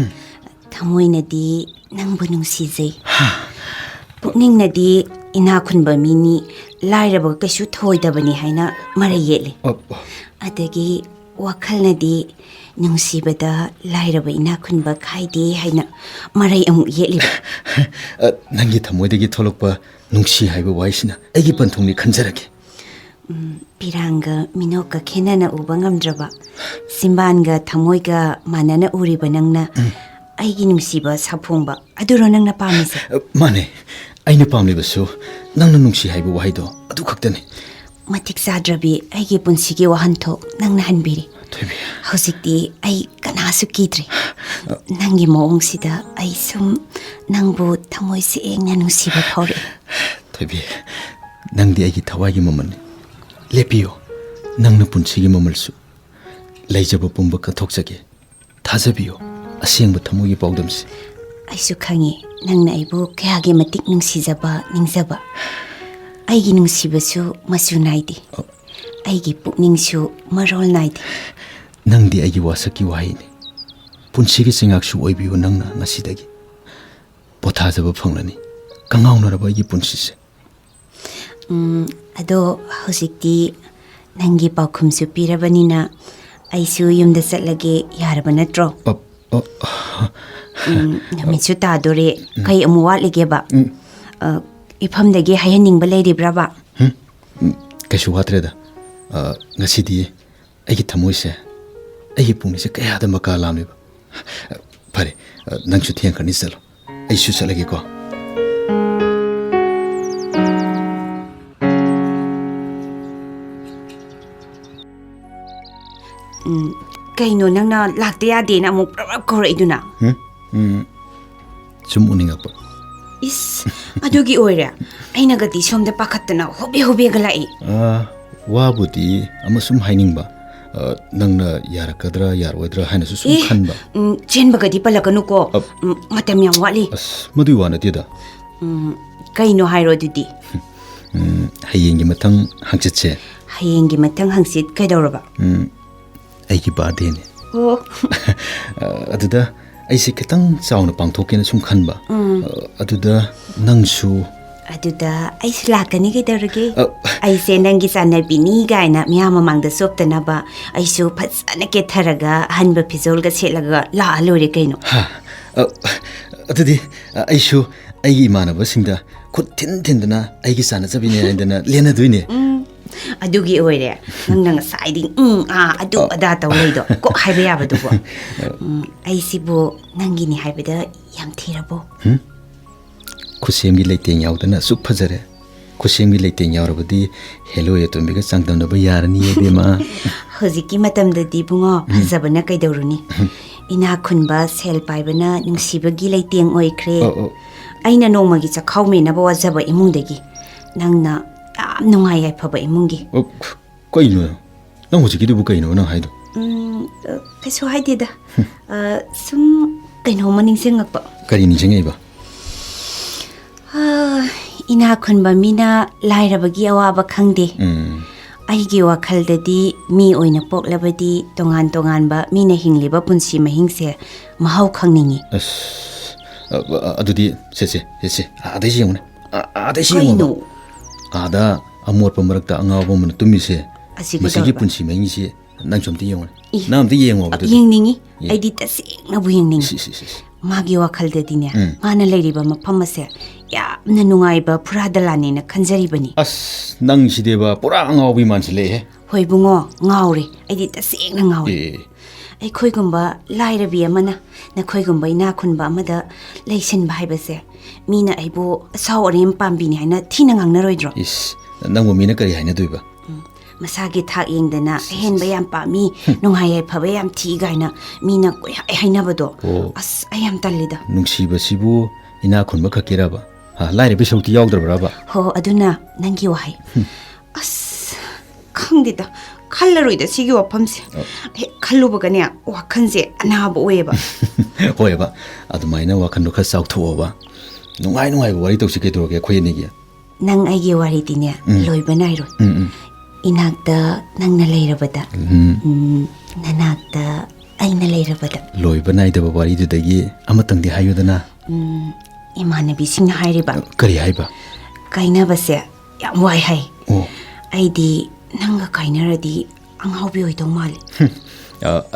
thamoinadi nangbu nungsijai pukningnadi inakhunba mini lairaba kasu thoidabani haina marai yele adagi wakhalnadi nungsibada lairaba inakhunba khaide haina marai amuk yeliba nangi thamoidagi tholokpa nungsi haiba waisina aigi panthungni khanjarage piranga minoka khenana uba ngamdraba simbanga thamoiga manana uriba nangna aigi nungsiba saphongba aduro nangna pamise mane aina pamlibasu nangna nungsi haiba waido adu khaktani matik sadrabi aigi punsigi wahanto nangna hanbiri 토이비 hausikti ai kanasu kidri nangi mongsida ai sum nangbu thamoi se engna nusiba phore 토이비 낭디 아이기 타와기 머먼 레피요 낭나 분치기 머멀수 레이저버 뿜바 카톡자게 ꯊꯥꯖꯕꯤꯌꯨ ꯑꯁꯦꯡꯕ ꯊꯃꯣꯏꯒꯤ ꯄꯥꯎꯗꯝꯁꯤ ꯑꯩꯁꯨ ꯈꯪꯉꯤ ꯅꯪꯅ ꯑꯩꯕꯨ ꯀꯌꯥꯒꯤ ꯃꯇꯤꯛ ꯅꯨꯡꯁꯤꯖꯕ ꯅꯤꯡꯖꯕ ꯑꯩꯒꯤ ꯅꯨꯡꯁꯤꯕꯁꯨ ꯃꯆꯨ ꯅꯥꯏꯗꯦ ꯑꯩꯒꯤ ꯄꯨꯛꯅꯤꯡꯁꯨ ꯃꯔꯣꯜ ꯅꯥꯏꯗꯦ ꯅꯪꯗꯤ ꯑꯩꯒꯤ ꯋꯥꯁꯛꯀꯤ ꯋꯥꯍꯩꯅꯤ ꯄꯨꯟꯁꯤꯒꯤ ꯆꯤꯡꯉꯥꯛꯁꯨ ꯑꯣꯏꯕꯤꯌꯨ ꯅꯪꯅ ꯉꯁꯤꯗꯒꯤ ꯄꯣꯊꯥꯖꯕ ꯐꯪꯂꯅꯤ ꯀꯪꯉꯥꯎꯅꯔꯕ ꯑꯩꯒꯤ ꯄꯨꯟꯁꯤꯁꯦ ꯑꯗꯣ ꯍꯧꯖꯤꯛꯇꯤ ꯅꯪꯒꯤ ꯄꯥꯎꯈꯨꯝꯁꯨ ꯄꯤꯔꯕꯅꯤꯅ ꯑꯩꯁꯨ ꯌꯨꯝꯗ ꯆꯠꯂꯒꯦ ꯌꯥꯔꯕ ꯅꯠꯇ꯭ꯔꯣ ꯅꯨꯃꯤꯠꯁꯨ ꯇꯥꯗꯣꯔꯦ ꯀꯩ ꯑꯃꯨꯛ ꯋꯥꯠꯂꯤꯒꯦꯕ ꯏꯐꯝꯗꯒꯤ ꯍꯥꯏꯍꯟꯅꯤꯡꯕ ꯂꯩꯔꯤꯕ꯭ꯔꯕ ꯀꯩꯁꯨ ꯋꯥꯠꯇ꯭ꯔꯦꯗ ꯉꯁꯤꯗꯤ ꯑꯩꯒꯤ ꯊꯃꯣꯏꯁꯦ ꯑꯩꯒꯤ ꯄꯨꯛꯅꯤꯡꯁꯦ ꯀꯌꯥꯗ ꯃꯀꯥ ꯂꯥꯝꯃꯦꯕ ꯐꯔꯦ ꯅꯪꯁꯨ ꯊꯦꯡꯈ꯭ꯔꯅꯤ ꯆꯠꯂꯣ ꯑꯩꯁꯨ ꯆꯠꯂꯒꯦꯀꯣ ꯀꯩꯅꯣ ꯅꯪꯅ ꯂꯥꯛꯇ ꯌꯥꯗꯦꯅ ꯑꯃꯨꯛ ꯄ꯭ꯔꯞ ꯀꯧꯔꯛꯏꯗꯨꯅ ꯁꯨꯝ ꯎꯅꯤꯡꯉꯛꯄ ꯏꯁ ꯑꯗꯨꯒꯤ ꯑꯣꯏꯔꯦ ꯑꯩꯅꯒꯗꯤ ꯁꯣꯝꯗ ꯄꯥꯈꯠꯇꯅ ꯍꯣꯕꯦ ꯍꯣꯕꯦꯒ ꯂꯥꯛꯏ ꯋꯥꯕꯨꯗꯤ ꯑꯃꯁꯨꯝ ꯍꯥꯏꯅꯤꯡꯕ ꯅꯪꯅ ꯌꯥꯔꯛꯀꯗ꯭ꯔꯥ ꯌꯥꯔꯣꯏꯗ꯭ꯔꯥ ꯍꯥꯏꯅꯁꯨ ꯁꯨꯝ ꯈꯟꯕ ꯆꯦꯟꯕꯒꯗꯤ ꯄꯜꯂꯛꯀꯅꯨꯀꯣ ꯃꯇꯝ ꯌꯥꯝ ꯋꯥꯠꯂꯤ ꯃꯗꯨꯒꯤ ꯋꯥ ꯅꯠꯇꯦꯗ ꯀꯩꯅꯣ ꯍꯥꯏꯔꯣ ꯑꯗꯨꯗꯤ ꯍꯌꯦꯡꯒꯤ ꯃꯊꯪ ꯍꯪꯆꯤꯠꯁꯦ ꯍꯌꯦꯡꯒꯤ ꯃꯊꯪ ꯍꯪꯆꯤꯠ ꯀꯩꯗꯧꯔꯕ ꯑꯩꯒꯤ ꯕꯥꯔꯗꯦꯅꯦ ꯑꯣ ꯑꯗꯨꯗ ꯑꯩꯁꯦ खितंग चावना पांगथोकेना सुम खनबा अदुदा नंगसु अदुदा ऐसे लाकनी कइदरगे ऐसे नंगी सानबिनी गायना मियाम मांगदा सोप्तनाबा ऐसु फसना केथरगा हनबा फिजोलगा सेलगा ला लोरे कइनो हा अदुदी ऐसु ऐगी मानबसिंगदा खुद थिन थिनदना ऐगी सानजबिने हैदना लेना दुइने अदुगी ओइरे नंग साइडिंग अदु अदा तौलेदो को हाइबा याबदुबो ऐसिबो नंगिनी हाइबदा याम थीरबो खुसेमगी लेतें यावदना सुख फजरे खुसेमगी लेतें यावरबदी हेलो एतोमिगा चांगदनबा यारनी बेमा हजिकी मतमददी बुंगो फजबना कइदौरुनी इना खुनबा सेल पाइबना नुंसिबगी लेतें ओइख्रे अइना नोमगी चखाउमेनबा वाजबा इमुंदगी नंगना याम नुंगाई याइफबा इमुंगी कइनो नंग हजिकीदुबु कइनो नंग हाइदो कैसो हाइदेदा सुम कइनो मनिंगसेंगकपा करि निजेंगैबा इना खुनबा मीना लाइरबगी अवाबा खंगदे आइगी वाखलददी मी ओइना पोकलबदी तोंगान तोंगानबा मीना हिंगलिबा पुंसी महिंगसे महाव खंगनिंगी अदुदी से आदै जेंगना आदै जेंगना आदा अमोरपा मरकता अंगावबा मन तुमिसे मसिगी पुंसी महिंगसे नंग सोमती येंगना नामती येंगो अदुदी येंगनिंगी आइदी तसेंगना बु येंगनिंगी मागी वाखलददीने माना लेरिबा मफम असे यामना नुंगाइबा फुरादलानेना खंजरिबनी अस नंग सिदेबा पुरा अंगावबी मानसले हे होय बुंगो ngaure आइदी तसेंगना ngaure ꯑꯩꯈꯣꯏꯒꯨꯝꯕ ꯂꯥꯏꯔꯕꯤ ꯑꯃꯅ ꯅꯈꯣꯏꯒꯨꯝꯕ ꯏꯅꯥ ꯈꯨꯟꯕ ꯑꯃꯗ ꯂꯩꯁꯤꯟꯕ ꯍꯥꯏꯕꯁꯦ ꯃꯤꯅ ꯑꯩꯕꯨ ꯑꯁꯥꯎ ꯑꯔꯦꯝ ꯄꯥꯝꯕꯤꯅꯤ ꯍꯥꯏꯅ ꯊꯤꯅ ꯉꯥꯡꯅꯔꯣꯏꯗ꯭ꯔꯣ ꯏꯁ ꯅꯪꯕꯨ ꯃꯤꯅ ꯀꯔꯤ ꯍꯥꯏꯅꯗꯣꯏꯕ ꯃꯁꯥꯒꯤ ꯊꯥꯛ ꯌꯦꯡꯗꯅ ꯑꯍꯦꯟꯕ ꯌꯥꯝ ꯄꯥꯝꯃꯤ ꯅꯨꯡꯉꯥꯏ ꯌꯥꯏꯐꯕ ꯌꯥꯝ ꯊꯤ ꯒꯥꯏꯅ ꯃꯤꯅ ꯀꯣꯏꯍꯥꯏ ꯍꯥꯏꯅꯕꯗꯣ ꯑꯁ ꯑꯩ ꯌꯥꯝ ꯇꯜꯂꯤꯗ ꯅꯨꯡꯁꯤꯕꯁꯤꯕꯨ ꯏꯅꯥ ꯈꯨꯟꯕ ꯈꯛꯀꯤꯔꯕ ꯂꯥꯏꯔꯕꯤ ꯁꯔꯨꯛꯇꯤ ꯌꯥꯎꯗ꯭ꯔꯕ꯭ꯔꯕ ꯍꯣ ꯑꯗꯨꯅ ꯅꯪꯒꯤ ꯋꯥꯍꯩ ꯑꯁ ꯈꯪꯗꯦꯗ ꯈꯜꯂꯔꯣꯏꯗ ꯁꯤꯒꯤ ꯋꯥꯐꯝꯁꯦ ꯍꯦꯛ ꯈꯜꯂꯨꯕꯒꯅꯦ ꯋꯥꯈꯜꯁꯦ ꯑꯅꯥꯕ ꯑꯣꯏꯌꯦꯕ ꯍꯣꯏꯕ ꯑꯗꯨꯃꯥꯏꯅ ꯋꯥꯈꯜꯗꯣ ꯈꯔ ꯆꯥꯎꯊꯣꯛꯑꯣꯕ ꯅꯨꯡꯉꯥꯏꯕ ꯋꯥꯔꯤ ꯇꯧꯁꯤ ꯀꯩꯗꯧꯔꯒꯦ ꯑꯩꯈꯣꯏ ꯑꯅꯤꯒꯤ ꯅꯪ ꯑꯩꯒꯤ ꯋꯥꯔꯤꯗꯤꯅꯦ ꯂꯣꯏꯕ ꯅꯥꯏꯔꯣꯏ इनाकता नंगना लेरबदा ननाकता अइना लेरबदा लोइबा नाइदबा वारीदुदगी अमतंगदि हायुदना इमानबी सिंह हाइरिबा करी हाइबा काइनाबसे याम वाइ हाइ आइदी नंगा काइनरदी अंगावबी होइदौ माले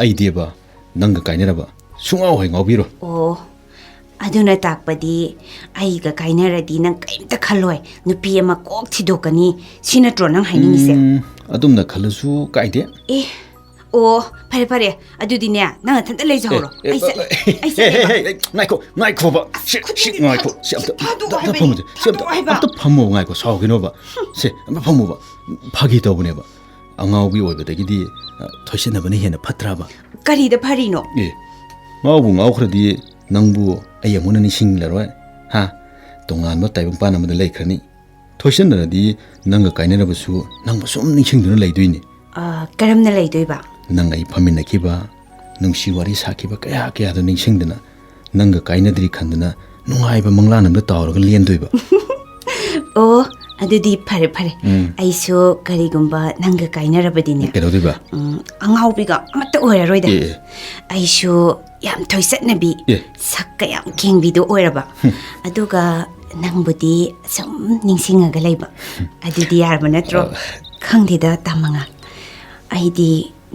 आइदेबा नंगा काइनरबा सुंगाव होय ngawbiro ओ अदुना ताकपदी आइगा काइनरदी नंग कइमता खलोय नुपी अमा कोक थिदोकनी सिनट्रो नंग हाइनिंगिसे अदुमना खलसु काइदे ए ओ फरे फरे अदुदिने नंग थंत लेजहरो आइसे नाइखो बा नाइखो अमत फमो नाइखो सावगिनोबा से अमत फमोबा फागी तौबनेबा अंगावबी ओइबदगिदी थोइसनबने हेना फत्राबा करीदा फरिनो ए मावबु ngawखरदी नंबु अयमुन निसिंगलरोय हा तोंगानबा ताइबं पानमद लेखरनी थोइसनदि नंग काइनरबसु नंग सुम निसिंगदुना लेदुइनी करमना लेदुइबा नंग अइ फमिनखिबा ꯅꯨꯡꯁꯤ ꯋꯥꯔꯤ ꯁꯥꯈꯤꯕ ꯀꯌꯥ ꯀꯌꯥꯗꯣ ꯅꯤꯡꯁꯤꯡꯗꯅ ꯅꯪꯒ ꯀꯥꯏꯅꯗ꯭ꯔꯤ ꯈꯟꯗꯅ ꯅꯨꯡꯉꯥꯏꯕ ꯃꯪꯂꯥꯟ ꯑꯃꯗ ꯇꯥꯎꯔꯒ ꯂꯦꯟꯗꯣꯏꯕ ꯑꯣ ꯑꯗꯨꯗꯤ ꯐꯔꯦ ꯐꯔꯦ ꯑꯩꯁꯨ ꯀꯔꯤꯒꯨꯝꯕ ꯅꯪꯒ ꯀꯥꯏꯅꯔꯕꯗꯤꯅꯦ ꯀꯩꯗꯧꯗꯣꯏꯕ ꯑꯉꯥꯎꯕꯤꯒ ꯑꯃꯠꯇ ꯑꯣꯏꯔꯔꯣꯏꯗ ꯑꯦ ꯑꯩꯁꯨ ꯌꯥꯝ ꯊꯣꯏꯆꯠꯅꯕꯤ ꯑꯦ. ꯁꯛꯀ ꯌꯥꯝ ꯈꯦꯡꯕꯤꯗꯣ ꯑꯣꯏꯔꯕ ꯑꯗꯨꯒ ꯅꯪꯕꯨꯗꯤ ꯁꯨꯝ ꯅꯤꯡꯁꯤꯡꯉꯒ ꯂꯩꯕ ꯑꯗꯨꯗꯤ ꯌꯥꯔꯕ ꯅꯠꯇ꯭ꯔꯣ ꯈꯪꯗꯦꯗ ꯇꯥꯃꯉꯥ ꯑꯩꯗꯤ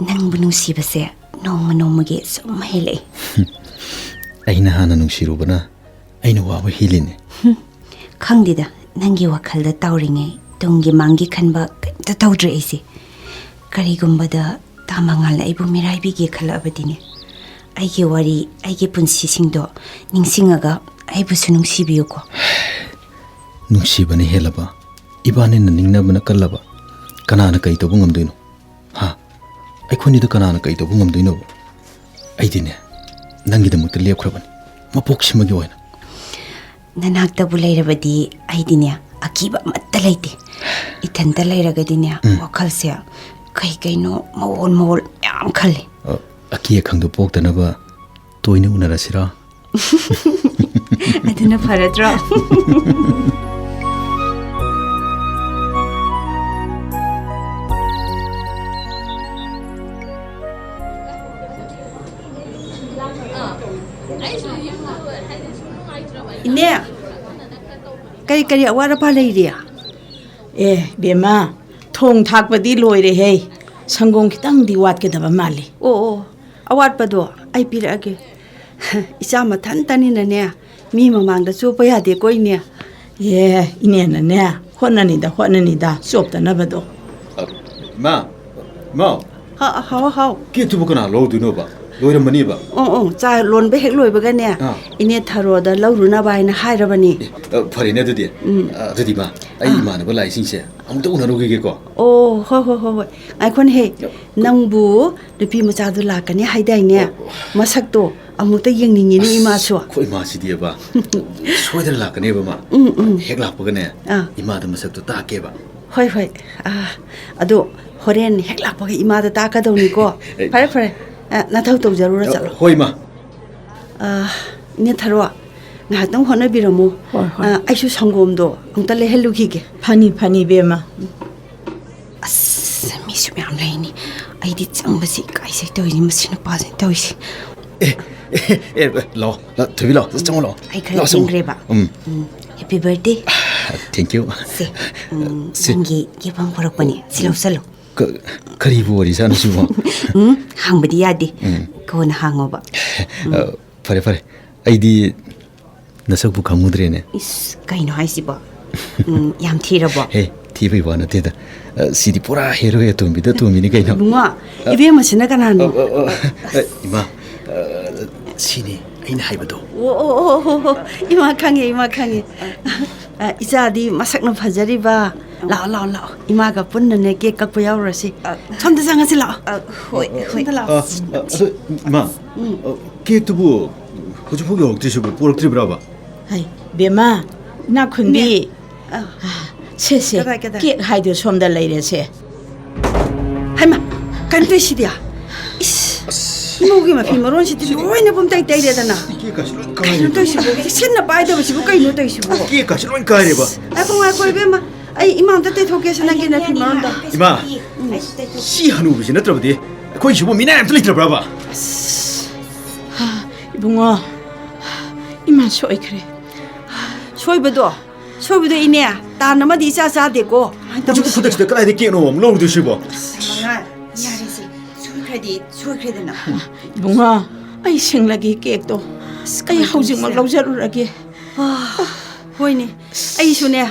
ꯅꯪꯕꯨ ꯅꯨꯡꯁꯤꯕꯁꯦ ꯅꯣꯡꯃ ꯅꯣꯡꯃꯒꯤ ꯁꯨꯝ ꯍꯦꯜꯂꯛꯏ ꯑꯩꯅ ꯍꯥꯟꯅ ꯅꯨꯡꯁꯤꯔꯨꯕꯅ ꯑꯩꯅ ꯋꯥꯕ ꯍꯦꯜꯂꯤꯅꯦ ꯈꯪꯗꯦꯗ ꯅꯪꯒꯤ ꯋꯥꯈꯜꯗ ꯇꯧꯔꯤꯉꯩ ꯇꯨꯡꯒꯤ ꯃꯥꯡꯒꯤ ꯈꯟꯕ ꯀꯩꯝꯇ ꯇꯧꯗ꯭ꯔꯦ ꯑꯩꯁꯦ ꯀꯔꯤꯒꯨꯝꯕꯗ ꯇꯥꯃꯉꯥꯜꯅ ꯑꯩꯕꯨ ꯃꯤꯔꯥꯏꯕꯤꯒꯦ ꯈꯜꯂꯛꯑꯕꯗꯤꯅꯦ ꯑꯩꯒꯤ ꯋꯥꯔꯤ ꯑꯩꯒꯤ ꯄꯨꯟꯁꯤꯁꯤꯡꯗꯣ ꯅꯤꯡꯁꯤꯡꯉꯒ ꯑꯩꯕꯨꯁꯨ ꯅꯨꯡꯁꯤꯕꯤꯌꯨꯀꯣ ꯅꯨꯡꯁꯤꯕꯅ ꯍꯦꯜꯂꯕ ꯏꯕꯥꯅꯤꯅ ꯅꯤꯡꯅꯕꯅ ꯀꯜꯂꯕ ꯀꯅꯥꯅ ꯀꯩ ꯇꯧꯕ ꯉꯝꯗꯣꯏꯅꯣ ꯍꯥ ꯑꯩꯈꯣꯏꯅꯤꯗ ꯀꯅꯥꯅ ꯀꯩ ꯇꯧꯕ ꯉꯝꯗꯣꯏꯅꯣ ꯑꯩꯗꯤꯅꯦ ꯅꯪꯒꯤꯗꯃꯛꯇ ꯂꯦꯞꯈ꯭ꯔꯕꯅꯤ ꯃꯄꯣꯛꯁꯤꯃꯒꯤ ꯑꯣꯏꯅ ꯅꯅꯥꯛꯇꯕꯨ ꯂꯩꯔꯕꯗꯤ ꯑꯩꯗꯤꯅꯦ ꯑꯀꯤꯕ ꯑꯃꯠꯇ ꯂꯩꯇꯦ ꯏꯊꯟꯇ ꯂꯩꯔꯒꯗꯤꯅꯦ ꯋꯥꯈꯜꯁꯦ ꯀꯩ ꯀꯩꯅꯣ ꯃꯑꯣꯜ ꯃꯑꯣꯜ ꯌꯥꯝ ꯈꯜꯂꯤ ꯑꯀꯤ ꯑꯈꯪꯗꯣ ꯄꯣꯛꯇꯅꯕ ꯇꯣꯏꯅ ꯎꯅꯔꯁꯤꯔꯥ ꯑꯗꯨꯅ ꯐꯔꯗ꯭ꯔꯣ ꯏꯅꯦ ꯀꯔꯤ ꯀꯔꯤ ꯑꯋꯥꯠ ꯑꯄꯥ ꯂꯩꯔꯤ ꯑꯦ ꯕꯦꯝꯃ ꯊꯣꯡ ꯊꯥꯛꯄꯗꯤ ꯂꯣꯏꯔꯦꯍꯦ ꯁꯪꯒꯣꯝ ꯈꯤꯇꯪꯗꯤ ꯋꯥꯠꯀꯗꯕ ꯃꯥꯜꯂꯤ ꯑꯣ ꯑꯋꯥꯠꯄꯗꯣ ꯑꯩ ꯄꯤꯔꯛꯑꯒꯦ ꯏꯆꯥ ꯃꯊꯟꯇꯅꯤꯅꯅꯦ ꯃꯤ ꯃꯃꯥꯡꯗ ꯆꯣꯞꯄ ꯌꯥꯗꯦꯀꯣ ꯏꯅꯦ ꯑꯦ ꯏꯅꯦꯅꯅꯦ ꯍꯣꯠꯅꯅꯤꯗ ꯆꯣꯞꯇꯅꯕꯗꯣ ꯏꯃꯥ ꯏꯃꯥ ꯍꯥꯎ ꯍꯥꯎ ꯀꯦꯛꯇꯨꯕꯨ ꯀꯅꯥ ꯂꯧꯗꯣꯏꯅꯣꯕ ꯂꯣꯏꯔꯝꯃꯅꯤꯕ ꯆꯥ ꯂꯣꯟꯕ ꯍꯦꯛ ꯂꯣꯏꯕꯒꯅꯦ ꯏꯅꯦ ꯊꯔꯣꯗ ꯂꯧꯔꯨꯅꯕ ꯍꯥꯏꯅ ꯍꯥꯏꯔꯕꯅꯤ ꯐꯔꯦꯅꯦ ꯑꯗꯨꯗꯤ ꯑꯗꯨꯗꯤ ꯃꯥ ꯑꯩ ꯏꯃꯥꯟꯅꯕ ꯂꯥꯛꯏꯁꯤꯡꯁꯦ ꯑꯃꯨꯛꯇ ꯎꯅꯔꯨꯈꯤꯒꯦꯀꯣ ꯑꯣ ꯍꯣꯏ ꯉꯥꯏꯈꯣꯅꯦꯍꯦ ꯅꯪꯕꯨ ꯅꯨꯄꯤ ꯃꯆꯥꯗꯣ ꯂꯥꯛꯀꯅꯤ ꯍꯥꯏꯗꯥꯏꯅꯦ ꯃꯁꯛꯇꯣ ꯑꯃꯨꯛꯇ ꯌꯦꯡꯅꯤꯡꯉꯤꯅꯤ ꯏꯃꯥꯁꯨ ꯑꯩꯈꯣꯏ ꯏꯃꯥꯁꯤꯗꯤꯕ ꯁꯣꯏꯗꯅ ꯂꯥꯛꯀꯅꯦꯕ ꯃꯥ ꯍꯦꯛ ꯂꯥꯛꯄꯒꯅꯦ ꯏꯃꯥꯗ ꯃꯁꯛꯇꯣ ꯇꯥꯛꯀꯦꯕ ꯍꯣꯏ ꯑꯗꯣ ꯍꯣꯔꯦꯟ ꯍꯦꯛ ꯂꯥꯛꯄꯒ ꯏꯃꯥꯗ ꯇꯥꯛꯀꯗꯧꯅꯤꯀꯣ ꯐꯔꯦ ꯅꯊꯧ ꯇꯧꯖꯔꯨꯔ ꯆꯠꯂꯣ ꯍꯣꯏ ꯏꯃꯥ ꯏꯅꯦ ꯊꯔꯣ ꯉꯥꯏꯍꯥꯛꯇꯪ ꯍꯣꯠꯅꯕꯤꯔꯝꯃꯨ ꯍꯣꯏ ꯑꯩꯁꯨ ꯁꯪꯒꯣꯝꯗꯣ ꯑꯃꯨꯛꯇ ꯂꯩꯍꯜꯂꯨꯈꯤꯒꯦ ꯐꯅꯤ ꯕꯦꯝꯃ ꯑꯁ ꯃꯤꯁꯨ ꯃꯌꯥꯝ ꯂꯩꯅꯤ ꯑꯩꯗꯤ ꯆꯪꯕꯁꯤ ꯏꯀꯥꯏꯖꯩ ꯇꯧꯔꯤꯅꯤ ꯃꯁꯤ ꯅꯨꯄꯥꯁꯤꯅ ꯇꯧꯔꯤꯁꯤ ꯂꯥꯛꯑꯣ ꯊꯣꯏꯕꯤ ꯂꯥꯛꯑꯣ ꯆꯪꯉꯣ ꯂꯥꯛꯑꯣ ꯑꯩ ꯈꯔ ꯊꯦꯡꯈ꯭ꯔꯦꯕ ꯍꯦꯄꯤ ꯕꯔꯊꯗꯦ ꯊꯦꯡꯛ ꯌꯨ ꯁꯦ ꯅꯪꯒꯤ ꯒꯤꯐ ꯑꯃ ꯄꯨꯔꯛꯄꯅꯤ ꯁꯤ ꯂꯧꯁꯜꯂꯨ ꯀꯔꯤꯕꯨ ꯋꯥꯔꯤ ꯁꯥꯅꯁꯤꯕꯣ ꯍꯥꯡꯕꯗꯤ ꯌꯥꯗꯦ ꯀꯣꯟꯅ ꯍꯥꯡꯉꯣꯕ ꯐꯔꯦ ꯑꯩꯗꯤ ꯅꯁꯛꯄꯨ ꯈꯪꯉꯨꯗ꯭ꯔꯦꯅꯦ 이스 그이노 하이시버 ꯌꯥꯝ ꯊꯤꯔꯕꯣ ꯍꯦ ꯊꯤꯕꯩ ꯋꯥ ꯅꯠꯇꯦꯗ ꯁꯤꯗꯤ ꯄꯨꯔꯥ ꯍꯦꯔꯣ ꯑꯇꯣꯝꯕꯤꯗ ꯇꯣꯝꯕꯤꯅꯤ ꯀꯩꯅꯣ ꯏꯕꯨꯡꯉꯣ 이베마시나 가나노 이마 시니 ꯑꯩꯅ ꯍꯥꯏꯕꯗꯣ 오 이마 칸게 이자디 마삭나 파자리바 라오 이마가 분는네 케이크 깎고 야오라시 손대 장아시 라오 호이 손대 라오 이마 케이크도 호주 포기 억지시고 뿌럭뜨리브라봐 하이 베마 나쿤비 세세 깨다. 케이크 하이드 솜다 레이레세 하이마 간트시디야 이스 이모기마 피마론 시디 로이네 봄따이 따이레다나 케이크까지 론 kaino to sibo sinna pai da sibo kaino to sibo 케이크까지 론 까이레봐 ako ibema ai imam ta te thoke sana gina fi maronda 이마 시 한우비시 너트러버디 거기 시보 미나 안 들리더라봐 이붕어 이만 소이크레 soibedo ine ta na ma di sa deko 호주 푸덕시대 까이데 케이크 노 엄로도 시보 manga 야레시 수크레디나 이붕어 아이 생라기 케이크도 아이 하우징 막 라우자루라게 hoine ai sune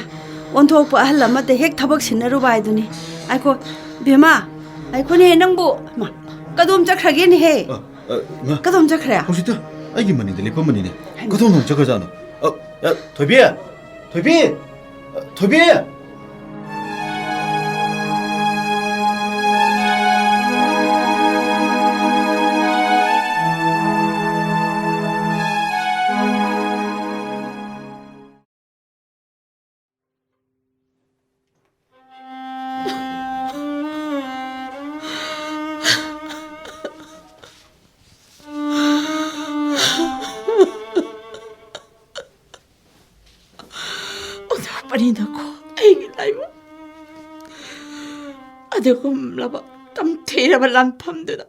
onthok pa hal ma te hek thabak sinnaru bai duni ai ko bema ai ko ne nangbu ma kadom chakhrage ni he 이마 kadom chakhra 혹시도 아이기 만인데 리퍼만이네 그동 놈 저거잖아 야 도비 ꯉꯛꯄꯅꯤꯅꯀꯣ ꯑꯩꯒꯤ ꯂꯥꯏꯕꯛ ꯑꯗꯨꯒꯨꯝꯂꯕ ꯇꯝꯊꯤꯔꯕ ꯂꯥꯟꯐꯝꯗꯨꯗ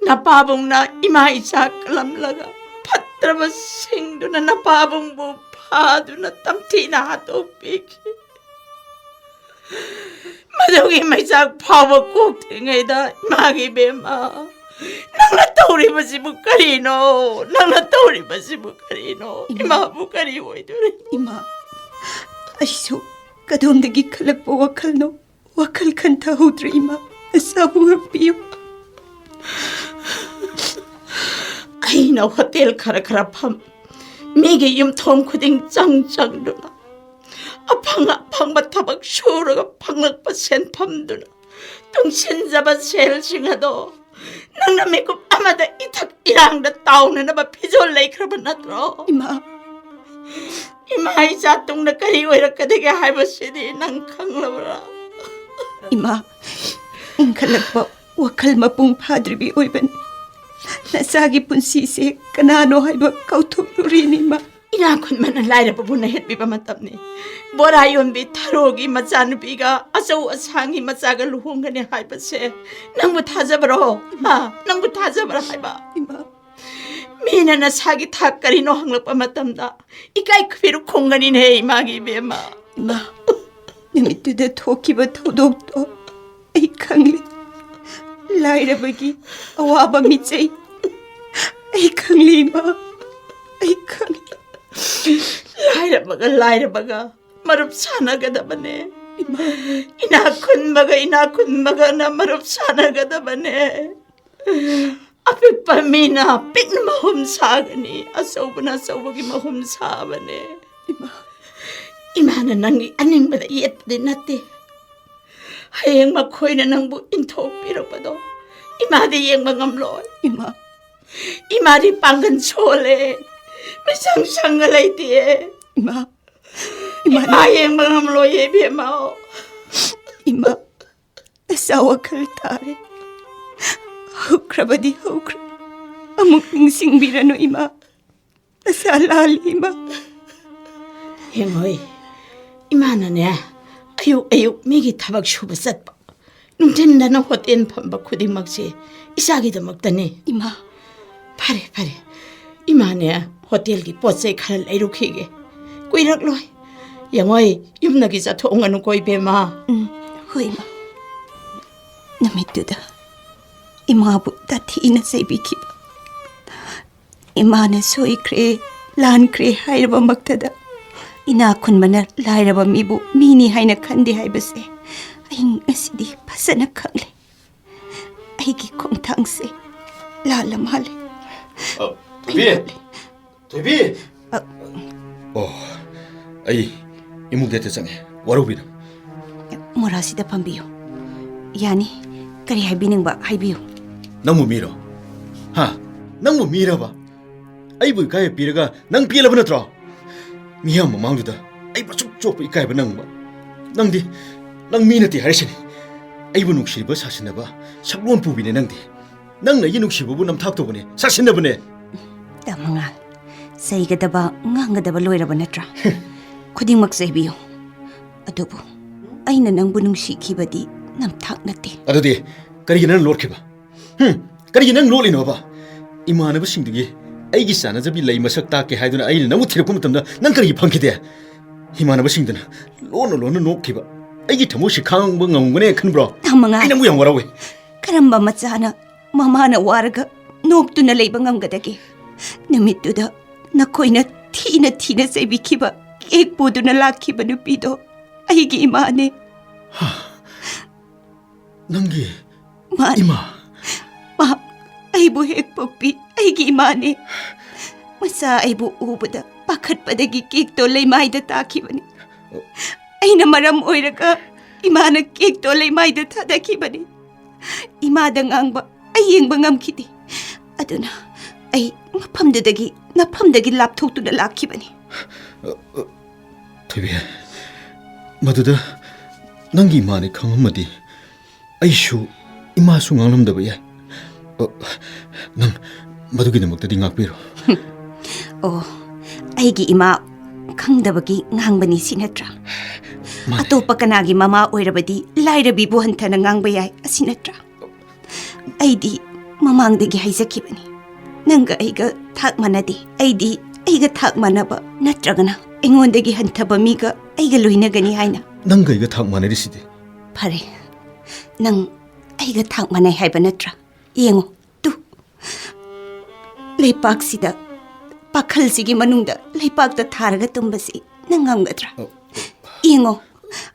ꯅꯄꯥꯕꯨꯡꯅ ꯏꯃꯥ ꯏꯆꯥ ꯀꯜꯂꯝꯂꯒ ꯐꯠꯇ꯭ꯔꯕꯁꯤꯡꯗꯨꯅ ꯅꯄꯥꯕꯨꯡꯕꯨ ꯐꯥꯗꯨꯅ ꯇꯝꯊꯤꯅ ꯍꯥꯠꯇꯣꯛꯄꯤꯈꯤ. ꯃꯗꯨꯒꯤ ꯃꯩꯆꯥꯛ ꯐꯥꯎꯕ ꯀꯣꯛꯇ꯭ꯔꯤꯉꯩꯗ 이마ꯒꯤ 이베마 nangna tauribasibu karino nangna tauribasibu karino imabu kari oidore ima aisu kadondagi khalakpa wakhalno wakhal khanta hudre ima asabu hapiyo aina hotel khara khara pham mege yum thom khuding chang chang duna apanga phangba thabak shuraga phanglakpa senphamduna tungsinjaba sel singado nangna mekup amada ithak irangda taunana ba phijol leikraba natro ima imai cha tungna kari oirakadege haibasidi nang khanglabra ima ingkhalakpa wakhal mapung phadribi oiban nasagi punsi se kanano haiba kauthoklurini ma ina khunmana lairaba buna hetbiba matamni bora yombi tharogi machanubiga asau asangi machaga luhongani haibase nangbu thajabro ha nangbu thajabra haiba ima mina na sagi thak karino hanglakpa matamda ikai khwiru khongani ne imagi bema ima nimituda thokiba thodokto ai khangli lairabagi awaba michai ai khangli ma ai khangli lairabaga marup sanagadabane ina khunmaga na marup sanagadabane apikpa mina pikna mahum sagani asobana sobagi mahum sabane imana nangi aningbada yetde natte hayeng makhoina nangbu inthopirapado imadi yengba ngamloi imadi pangan chole mesang sangalai tie ima ayeng mangamloi ebemao ima asawa khaltare hukrabadi hukra amuk ningsingbirano ima asalal ima hengoi imana ne ayuk migi thabak shuba satpa nungtindana hotel phamba khudimagse isagidamaktani ima fare imane hotel ki pochai khara lairukige kuirakloi yangoi yumnagi chathonganu koi bema hoima namituda imabu tathina seibiki imane soikre lankre hairaba maktada ina khunmana lairaba mibu mini haina khande haibase aing asidi phasana khangle aigi khongthangse lalamale Toibi oh ai imugde te change warubina morasida pambiyo yani kari haibiningba haibiyo nangmu miro ha nangmu mira ba ai bu kai piraga nang pilaba natro miyam mamangduda ai ba chuk chok ikai ba nangba nangdi nang minati harisini ai bu nuksiri ba sasina ba saklon pubine nangdi nangna yinuksibu bu namthak tobane sasina bane tamangal saigadaba ngangadaba loiraba natra khudingmak saibiyo adubu aina nangbu nungsikhibadi namthak nate adudi kari nan lorkhiba kari nan lolino ba imanaba singdigi aigi sana jabi lei masak ta ke haiduna aina namu thirku matamda nang kari phangkhide imanaba singdana lono nokhiba aigi thamosi khangba ngamgune khanbro tamangal aina mu yang warawe karamba machana mamana waraga noktuna leiba ngamgadagi namituda nakoina thina saibikiba ek poduna lakhiba nupido aigi imane nangi man ima ma aibu hek pokpi aigi imane masa aibu ubada pakhatpadagi kek to leimaida takhibani aina maram oiraga imana kek to leimaida thadakibani imada ngangba ayengba ngamkhidi aduna ai nafamdagi lapthoktuna lakhibani Toibi maduda nangi mane khangamadi aishu ima su nganglamdaba ya nang madugi namakta di ngakpiro oh aigi ima ꯈꯪꯗꯕꯒꯤ ꯉꯥꯡꯕꯅꯤ ꯁꯤ ꯅꯠꯇ꯭ꯔꯥ ꯑꯇꯣꯞꯄ ꯀꯅꯥꯒꯤ ꯃꯃꯥ ꯑꯣꯏꯔꯕꯗꯤ ꯂꯥꯏꯔꯕꯤꯕꯨ ꯍꯟꯊꯅ ꯉꯥꯡꯕ ꯌꯥꯏ ꯑꯁꯤ ꯅꯠꯇ꯭ꯔꯥ ꯑꯩꯗꯤ ꯃꯃꯥꯡꯗꯒꯤ ꯍꯥꯏꯖꯈꯤꯕꯅꯤ ꯅꯪꯒ ꯑꯩꯒ ꯊꯥꯛ ꯃꯥꯟꯅꯗꯦ ꯑꯩꯗꯤ ꯑꯩꯒ ꯊꯥꯛ ꯃꯥꯟꯅꯕ ꯅꯠꯇ꯭ꯔꯒꯅ ꯑꯩꯉꯣꯟꯗꯒꯤ ꯍꯟꯊꯕ ꯃꯤꯒ ꯑꯩꯒ ꯂꯣꯏꯅꯒꯅꯤ ꯍꯥꯏꯅ ꯅꯪꯒ ꯑꯩꯒ ꯊꯥꯛ ꯃꯥꯟꯅꯔꯤꯁꯤꯗꯤ ꯐꯔꯦ ꯅꯪ ꯑꯩꯒ ꯊꯥꯛ ꯃꯥꯟꯅꯩ ꯍꯥꯏꯕ ꯅꯠꯇ꯭ꯔꯥ ꯌꯦꯡꯉꯣ ꯇꯨ ꯂꯩꯄꯥꯛꯁꯤꯗ ꯄꯥꯈꯜꯁꯤꯒꯤ ꯃꯅꯨꯡꯗ ꯂꯩꯄꯥꯛꯇ ꯊꯥꯔꯒ ꯇꯨꯝꯕꯁꯤ ꯅꯪ ꯉꯝꯒꯗ꯭ꯔꯥ ꯌꯦꯡꯉꯣ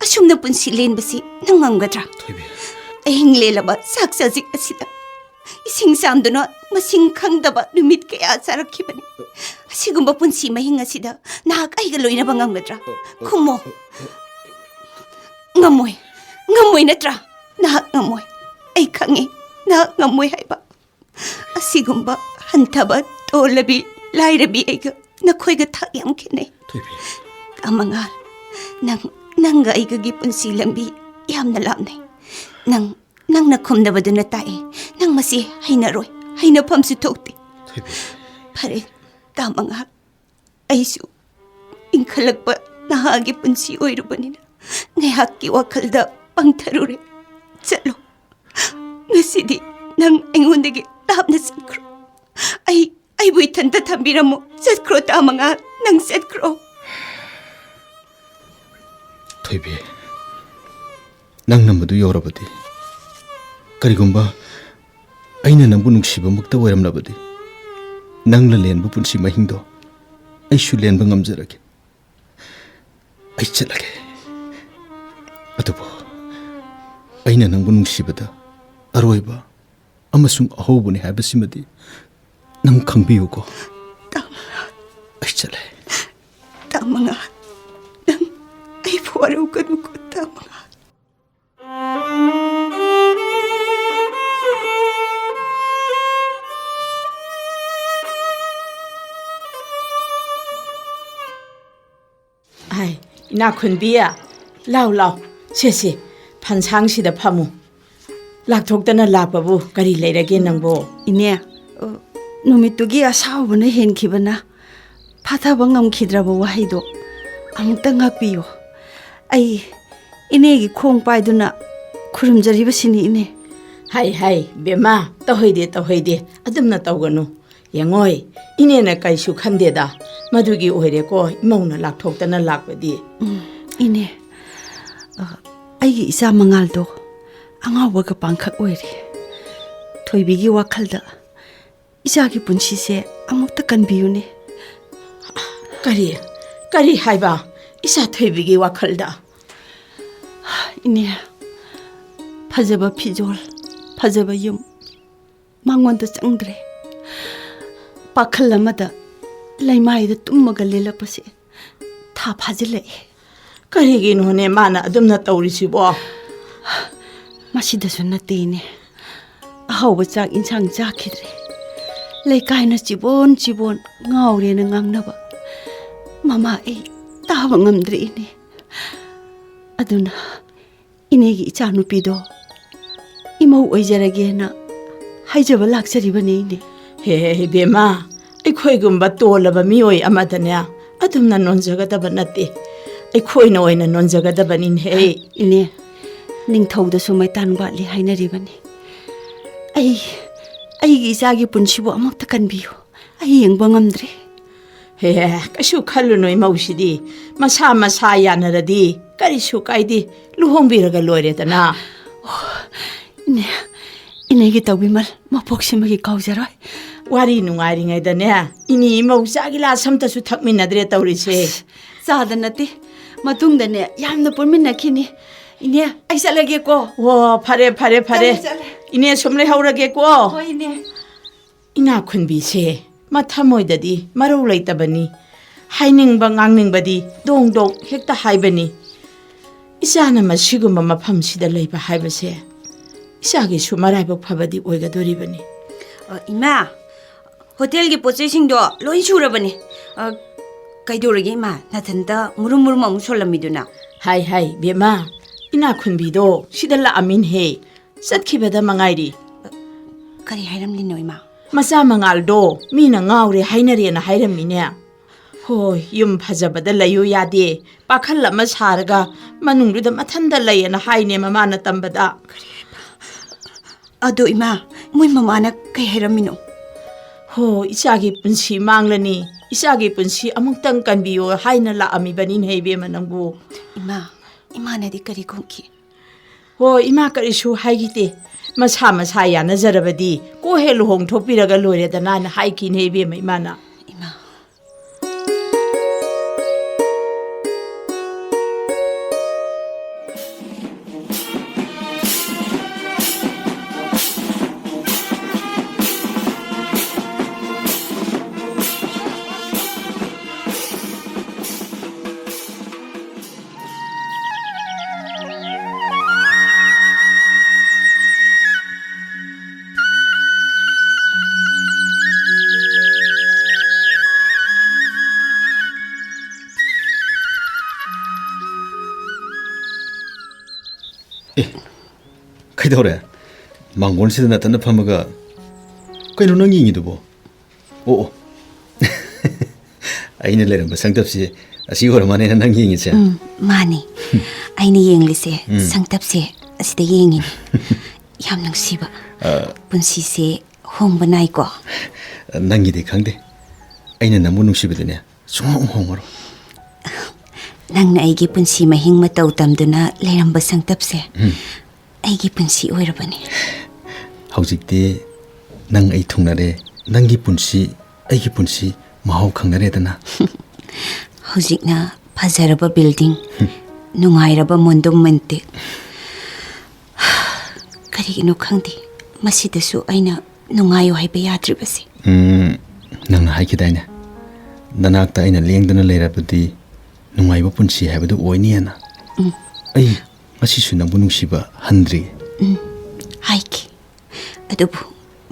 ꯑꯁꯨꯝꯅ ꯄꯨꯟꯁꯤ ꯂꯦꯟꯕꯁꯤ ꯅꯪ ꯉꯝꯒꯗ꯭ꯔꯥ ꯊꯣꯏꯕꯤ ꯑꯍꯤꯡ ꯂꯦꯜꯂꯕ ꯆꯥꯛ ꯆꯥꯖꯤꯛ ꯑꯁꯤꯗ ꯏꯁꯤꯡ ꯆꯥꯝꯗꯨꯅ ꯃꯁꯤꯡ ꯈꯪꯗꯕ ꯅꯨꯃꯤꯠ ꯀꯌꯥ ꯆꯥꯔꯛꯈꯤꯕꯅꯤ ꯑꯁꯤꯒꯨꯝꯕ ꯄꯨꯟꯁꯤ ꯃꯍꯤꯡ ꯑꯁꯤꯗ ꯅꯍꯥꯛ ꯑꯩꯒ ꯂꯣꯏꯅꯕ ꯉꯝꯒꯗ꯭ꯔꯥ ꯈꯨꯝꯃꯣ ꯉꯝꯃꯣꯏ ꯅꯠꯇ꯭ꯔꯥ ꯅꯍꯥꯛ ꯉꯝꯃꯣꯏ ꯑꯩ ꯈꯪꯉꯤ ꯅꯍꯥꯛ ꯉꯝꯃꯣꯏ ꯍꯥꯏꯕ ꯑꯁꯤꯒꯨꯝꯕ ꯍꯟꯊꯕ ꯇꯣꯜꯂꯕꯤ ꯂꯥꯏꯔꯕꯤ ꯑꯩꯒ ꯅꯈꯣꯏꯒ ꯊꯥꯛ ꯌꯥꯝ ꯈꯦꯠꯅꯩ ꯊꯣꯏꯕꯤ ꯀꯃꯉꯥꯜ ꯅꯪꯒ ꯑꯩꯒꯒꯤ ꯄꯨꯟꯁꯤ ꯂꯝꯕꯤ ꯌꯥꯝꯅ ꯂꯥꯞꯅꯩ ꯅꯪꯅ ꯈꯨꯝꯅꯕꯗꯨꯅ ꯇꯥꯛꯑꯦ ꯅꯪ ꯃꯁꯤ ꯍꯩꯅꯔꯣꯏ ꯍꯩꯅꯐꯝꯁꯨ ꯊꯣꯛꯇꯦ ꯊꯣꯏꯕꯤ ꯐꯔꯦ ꯀꯃꯉꯥꯜ ꯑꯩꯁꯨ ꯏꯟꯈꯠꯂꯛꯄ ꯅꯍꯥꯒꯤ ꯄꯨꯟꯁꯤ ꯑꯣꯏꯔꯨꯕꯅꯤꯅ ꯉꯥꯏꯍꯥꯛꯀꯤ ꯋꯥꯈꯜꯗ ꯄꯪꯊꯔꯨꯔꯦ ꯆꯠꯂꯣ ꯉꯁꯤꯗꯤ ꯅꯪ ꯑꯩꯉꯣꯟꯗꯒꯤ ꯂꯥꯞꯅ ꯆꯠꯈ꯭ꯔꯣ ꯑꯩꯕꯨ ꯏꯊꯟꯇ ꯊꯝꯕꯤꯔꯝꯃꯣ ꯆꯠꯈ꯭ꯔꯣ ꯀꯃꯉꯥꯜ ꯅꯪ ꯆꯠꯈ꯭ꯔꯣ ꯊꯣꯏꯕꯤ ꯅꯪꯅ ꯃꯗꯨ ꯌꯧꯔꯕꯗꯤ ꯀꯔꯤꯒꯨꯝꯕ ꯑꯩꯅ ꯅꯪꯕꯨ ꯅꯨꯡꯁꯤꯕꯃꯛꯇ ꯑꯣꯏꯔꯝꯂꯕꯗꯤ ꯅꯪꯅ ꯂꯦꯟꯕ ꯄꯨꯟꯁꯤ ꯃꯍꯤꯡꯗꯣ ꯑꯩꯁꯨ ꯂꯦꯟꯕ ꯉꯝꯖꯔꯒꯦ ꯑꯩ ꯆꯠꯂꯒꯦ ꯑꯗꯨꯕꯨ ꯑꯩꯅ ꯅꯪꯕꯨ ꯅꯨꯡꯁꯤꯕꯗ ꯑꯔꯣꯏꯕ ꯑꯃꯁꯨꯡ ꯑꯍꯧꯕꯅꯤ ꯍꯥꯏꯕꯁꯤꯃꯗꯤ ꯅꯪ ꯈꯪꯕꯤꯌꯨꯀꯣ ꯑꯩ ꯆꯠꯂꯦ ꯀꯃꯉꯥꯜ ꯅꯪ ꯑꯩꯕꯨ ꯋꯥꯔꯧꯒꯅꯨꯀꯣ ꯀꯃꯉꯥꯜ ꯑꯥꯏ ꯏꯅꯥꯛ ꯈꯨꯟꯕꯤꯌꯥ ꯂꯥꯎ ꯁꯦ ꯐꯟꯁꯥꯡꯁꯤꯗ ꯐꯝꯃꯨ ꯂꯥꯛꯊꯣꯛꯇꯅ ꯂꯥꯛꯄꯕꯨ ꯀꯔꯤ ꯂꯩꯔꯒꯦ ꯅꯪꯕꯣ ꯏꯅꯦ ꯅꯨꯃꯤꯠꯇꯨꯒꯤ ꯑꯁꯥꯎꯕꯅ ꯍꯦꯟꯈꯤꯕꯅ ꯐꯥꯊꯕ ꯉꯝꯈꯤꯗ꯭ꯔꯕ ꯋꯥꯍꯩꯗꯣ ꯑꯃꯨꯛꯇ ꯉꯥꯛꯄꯤꯌꯨ ꯑꯩ ꯏꯅꯦꯒꯤ ꯈꯣꯡ ꯄꯥꯏꯗꯨꯅ ꯈꯨꯔꯨꯝꯖꯔꯤꯕꯁꯤꯅꯤ ꯏꯅꯦ ꯍꯥꯏ ꯕꯦꯝꯃ ꯇꯧꯍꯩꯗꯦ ꯑꯗꯨꯝꯅ ꯇꯧꯒꯅꯨ ꯌꯦꯡꯉꯣꯏ ꯏꯅꯦꯅ ꯀꯩꯁꯨ ꯈꯟꯗꯦꯗ ꯃꯗꯨꯒꯤ ꯑꯣꯏꯔꯦꯀꯣ ꯏꯃꯧꯅ ꯂꯥꯛꯊꯣꯛꯇꯅ ꯂꯥꯛꯄꯗꯤ ꯏꯅꯦ ꯑꯩꯒꯤ ꯏꯆꯥ ꯃꯉꯥꯜꯗꯣ ꯑꯉꯥꯎꯕꯒ ꯄꯥꯡꯈꯛ ꯑꯣꯏꯔꯦ ꯊꯣꯏꯕꯤꯒꯤ ꯋꯥꯈꯜꯗ ꯏꯆꯥꯒꯤ ꯄꯨꯟꯁꯤꯁꯦ ꯑꯃꯨꯛꯇ ꯀꯟꯕꯤꯌꯨꯅꯦ ꯀꯔꯤ ꯍꯥꯏꯕ ꯏꯆꯥ ꯊꯣꯏꯕꯤꯒꯤ ꯋꯥꯈꯜꯗ ꯏꯅꯦ ꯐꯖꯕ ꯐꯤꯖꯣꯜ ꯐꯖꯕ ꯌꯨꯝ ꯃꯉꯣꯟꯗ ꯆꯪꯗ꯭ꯔꯦ ꯄꯥꯈꯜ ꯑꯃꯗ ꯂꯩꯃꯥꯏꯗ ꯇꯨꯝꯃꯒ ꯂꯦꯜꯂꯛꯄꯁꯦ ꯊꯥ ꯐꯥꯖꯤꯜꯂꯛꯑꯦ ꯀꯔꯤꯒꯤꯅꯣꯅꯦ ꯃꯥꯅ ꯑꯗꯨꯝꯅ ꯇꯧꯔꯤꯁꯤꯕꯣ ꯃꯁꯤꯗꯁꯨ ꯅꯠꯇꯦꯅꯦ ꯑꯍꯥꯎꯕ ꯆꯥꯛ ꯏꯟꯁꯥꯡ ꯆꯥꯈꯤꯗ꯭ꯔꯦ ꯂꯩꯀꯥꯏꯅ ꯆꯤꯕꯣꯟ ꯉꯥꯎꯔꯦꯅ ꯉꯥꯡꯅꯕ ꯃꯃꯥ ꯑꯩ ꯇꯥꯕ ꯉꯝꯗ꯭ꯔꯦ ꯏꯅꯦ ꯑꯗꯨꯅ ꯏꯅꯦꯒꯤ ꯏꯆꯥꯅꯨꯄꯤꯗꯣ ꯏꯃꯧ ꯑꯣꯏꯖꯔꯒꯦꯅ ꯍꯥꯏꯖꯕ ꯂꯥꯛꯆꯔꯤꯕꯅꯦ ꯏꯅꯦ ꯍꯦ ꯕꯦꯝꯃ ꯑꯩꯈꯣꯏꯒꯨꯝꯕ ꯇꯣꯜꯂꯕ ꯃꯤꯑꯣꯏ ꯑꯃꯗꯅꯦ ꯑꯗꯨꯝꯅ ꯅꯣꯟꯖꯒꯗꯕ ꯅꯠꯇꯦ ꯑꯩꯈꯣꯏꯅ ꯑꯣꯏꯅ ꯅꯣꯟꯖꯒꯗꯕꯅꯤꯅꯦ ꯏꯅꯦ ꯅꯤꯡꯊꯧꯗꯁꯨ ꯃꯩꯇꯥꯟ ꯋꯥꯠꯂꯤ ꯍꯥꯏꯅꯔꯤꯕꯅꯤ ꯑꯩꯒꯤ ꯏꯆꯥꯒꯤ ꯄꯨꯟꯁꯤꯕꯨ ꯑꯃꯨꯛꯇ ꯀꯟꯕꯤꯌꯨ ꯑꯩ ꯌꯦꯡꯕ ꯉꯝꯗ꯭ꯔꯦ ꯍꯦ ꯀꯩꯁꯨ ꯈꯜꯂꯨꯅꯨ ꯏꯃꯧꯁꯤꯗꯤ ꯃꯁꯥ ꯌꯥꯅꯔꯗꯤ ꯀꯔꯤꯁꯨ ꯀꯥꯏꯗꯦ ꯂꯨꯍꯣꯡꯕꯤꯔꯒ ꯂꯣꯏꯔꯦꯗꯅ ꯏꯅꯦ ꯏꯅꯦꯒꯤ ꯇꯧꯕꯤꯃꯜ ꯃꯄꯣꯛꯁꯤꯃꯒꯤ ꯀꯥꯎꯖꯔꯣꯏ ꯋꯥꯔꯤ ꯅꯨꯡꯉꯥꯏꯔꯤꯉꯩꯗꯅꯦ ꯏꯅꯦ ꯏꯃꯧ ꯆꯥ ꯒꯤꯂꯥꯁ ꯑꯝꯇꯁꯨ ꯊꯛꯃꯤꯟꯅꯗ꯭ꯔꯦ ꯇꯧꯔꯤꯁꯦ ꯆꯥꯗ ꯅꯠꯇꯦ ꯃꯇꯨꯡꯗꯅꯦ ꯌꯥꯝꯅ ꯄꯨꯟꯃꯤꯟꯅꯈꯤꯅꯤ ꯏꯅꯦ ꯑꯩ ꯆꯠꯂꯒꯦꯀꯣ ꯑꯣ ꯐꯔꯦ ꯆꯠꯂꯦ. ꯏꯅꯦ ꯁꯨꯝ ꯂꯩꯍꯧꯔꯒꯦꯀꯣ ꯍꯣꯏ ꯏꯅꯦ ꯏꯅꯥꯛ ꯈꯨꯟꯕꯤꯁꯦ ꯃꯊꯃꯣꯏꯗꯗꯤ ꯃꯔꯧ ꯂꯩꯇꯕꯅꯤ ꯍꯥꯏꯅꯤꯡꯕ ꯉꯥꯡꯅꯤꯡꯕꯗꯤ ꯗꯣꯡ ꯍꯦꯛꯇ ꯍꯥꯏꯕꯅꯤ ꯏꯆꯥꯅ ꯃꯁꯤꯒꯨꯝꯕ ꯃꯐꯝꯁꯤꯗ ꯂꯩꯕ ꯍꯥꯏꯕꯁꯦ ꯏꯆꯥꯒꯤꯁꯨ ꯃꯔꯥꯏꯕꯛ ꯐꯕꯗꯤ ꯑꯣꯏꯒꯗꯣꯔꯤꯕꯅꯤ ꯏꯃꯥ ꯍꯣꯇꯦꯜꯒꯤ ꯄꯣꯠꯆꯩꯁꯤꯡꯗꯣ ꯂꯣꯏ ꯁꯨꯔꯕꯅꯤ ꯀꯩꯗꯧꯔꯒꯦ ꯏꯃꯥ ꯅꯊꯟꯇ ꯃꯨꯔꯨꯝ ꯑꯃꯨꯛ ꯁꯣꯜꯂꯝꯃꯤꯗꯨꯅ ꯍꯥꯏ ꯕꯦꯝꯃ ꯏꯅꯥꯛ ꯈꯨꯟꯕꯤꯗꯣ ꯁꯤꯗ ꯂꯥꯛꯑꯝꯃꯤꯟꯍꯦ ꯆꯠꯈꯤꯕꯗ ꯃꯉꯥꯏꯔꯤ ꯀꯔꯤ ꯍꯥꯏꯔꯝꯂꯤꯅꯣ ꯏꯃꯥ ꯃꯆꯥ ꯃꯉꯥꯜꯗꯣ ꯃꯤꯅ ꯉꯥꯎꯔꯦ ꯍꯥꯏꯅꯔꯦꯅ ꯍꯥꯏꯔꯝꯃꯤꯅꯦ ꯍꯣꯏ ꯌꯨꯝ ꯐꯖꯕꯗ ꯂꯩꯌꯨ ꯌꯥꯗꯦ ꯄꯥꯈꯜ ꯑꯃ ꯁꯥꯔꯒ ꯃꯅꯨꯡꯗꯨꯗ ꯃꯊꯟꯗ ꯂꯩꯌꯦꯅ ꯍꯥꯏꯅꯦ ꯃꯃꯥꯅ ꯇꯝꯕꯗ ꯑꯗꯣ ꯏꯃꯥ ꯃꯣꯏ ꯃꯃꯥꯅ ꯀꯩ ꯍꯥꯏꯔꯝꯃꯤꯅꯣ ꯍꯣ ꯏꯆꯥꯒꯤ ꯄꯨꯟꯁꯤ ꯃꯥꯡꯂꯅꯤ ꯏꯆꯥꯒꯤ ꯄꯨꯟꯁꯤ ꯑꯃꯨꯛꯇꯪ ꯀꯟꯕꯤꯌꯣ ꯍꯥꯏꯅ ꯂꯥꯛꯑꯝꯃꯤꯕꯅꯤꯅꯦ ꯏꯕꯦꯝꯃ ꯅꯪꯕꯨ ꯏꯃꯥꯅꯗꯤ ꯀꯔꯤ ꯈꯨꯝꯈꯤ ꯍꯣꯏ ꯏꯃꯥ ꯀꯔꯤꯁꯨ ꯍꯥꯏꯈꯤꯗꯦ ꯃꯁꯥ ꯃꯁꯥ ꯌꯥꯅꯖꯔꯕꯗꯤ ꯀꯣ ꯍꯦꯛ ꯂꯨꯍꯣꯡꯊꯣꯛꯄꯤꯔꯒ ꯂꯣꯏꯔꯦꯗꯅ ꯍꯥꯏꯈꯤꯅꯦ ꯏꯕꯦꯝꯃ ꯏꯃꯥꯅ ꯏꯃꯥ ꯀꯩꯗꯧꯔꯦ ꯃꯥꯡꯒꯣꯟꯁꯤꯗ ꯅꯇꯅ ꯐꯝꯃꯒ ꯀꯩꯅꯣ ꯅꯪ ꯌꯦꯡꯉꯤꯗꯨꯕꯣ ꯑꯣ ꯑꯩꯅ ꯂꯩꯔꯝꯕ ꯁꯪꯇꯞꯁꯤ ꯑꯁꯤ ꯑꯣꯏꯔꯃꯥꯅꯦꯅ ꯅꯪ ꯌꯦꯡꯉꯤꯁꯦ ꯃꯥꯅꯤ ꯑꯩꯅ ꯌꯦꯡꯂꯤꯁꯦ ꯁꯪꯇꯞꯁꯦ ꯑꯁꯤꯗ ꯌꯦꯡꯉꯤꯅꯤ ꯌꯥꯝ ꯅꯨꯡꯁꯤꯕ ꯄꯨꯟꯁꯤꯁꯦ ꯍꯣꯡꯕ ꯅꯥꯏꯀꯣ ꯅꯪꯒꯤꯗꯤ ꯈꯪꯗꯦ ꯑꯩꯅ ꯅꯪꯕꯨ ꯅꯨꯡꯁꯤꯕꯗꯅꯦ ꯁꯨꯡꯍꯣꯡ ꯍꯣꯡꯉꯔꯣꯏ ꯅꯪꯅ ꯑꯩꯒꯤ ꯄꯨꯟꯁꯤ ꯃꯍꯤꯡ ꯃꯇꯧ ꯇꯝꯗꯨꯅ ꯂꯩꯔꯝꯕ ꯁꯪꯇꯞꯁꯦ ꯑꯩꯒꯤ ꯄꯨꯟꯁꯤ ꯑꯣꯏꯔꯕꯅꯤ ꯍꯧꯖꯤꯛꯇꯤ ꯅꯪ ꯑꯩ ꯊꯨꯡꯅꯔꯦ ꯅꯪꯒꯤ ꯄꯨꯟꯁꯤ ꯑꯩꯒꯤ ꯄꯨꯟꯁꯤ ꯃꯍꯥꯎ ꯈꯪꯅꯔꯦꯗꯅ ꯍꯧꯖꯤꯛꯅ ꯐꯖꯔꯕ ꯕꯤꯜꯗꯤꯡ ꯅꯨꯡꯉꯥꯏꯔꯕ ꯃꯣꯟꯗꯨꯝ ꯃꯟꯇꯤꯛ ꯀꯔꯤꯒꯤꯅꯣ ꯈꯪꯗꯦ ꯃꯁꯤꯗꯁꯨ ꯑꯩꯅ ꯅꯨꯡꯉꯥꯏꯌꯨ ꯍꯥꯏꯕ ꯌꯥꯗ꯭ꯔꯤꯕꯁꯦ ꯅꯪꯅ ꯍꯥꯏꯈꯤꯗꯥꯏꯅꯦ ꯅꯅꯥꯛꯇ ꯑꯩꯅ ꯂꯦꯡꯗꯅ ꯂꯩꯔꯕꯗꯤ ꯅꯨꯡꯉꯥꯏꯕ ꯄꯨꯟꯁꯤ ꯍꯥꯏꯕꯗꯨ ꯑꯣꯏꯅꯤꯅ ꯑꯩ ꯉꯁꯤꯁꯨ ꯅꯪꯕꯨ ꯅꯨꯡꯁꯤꯕ ꯍꯟꯗ꯭ꯔꯤ ꯍꯥꯏꯈꯤ ꯑꯗꯨꯕꯨ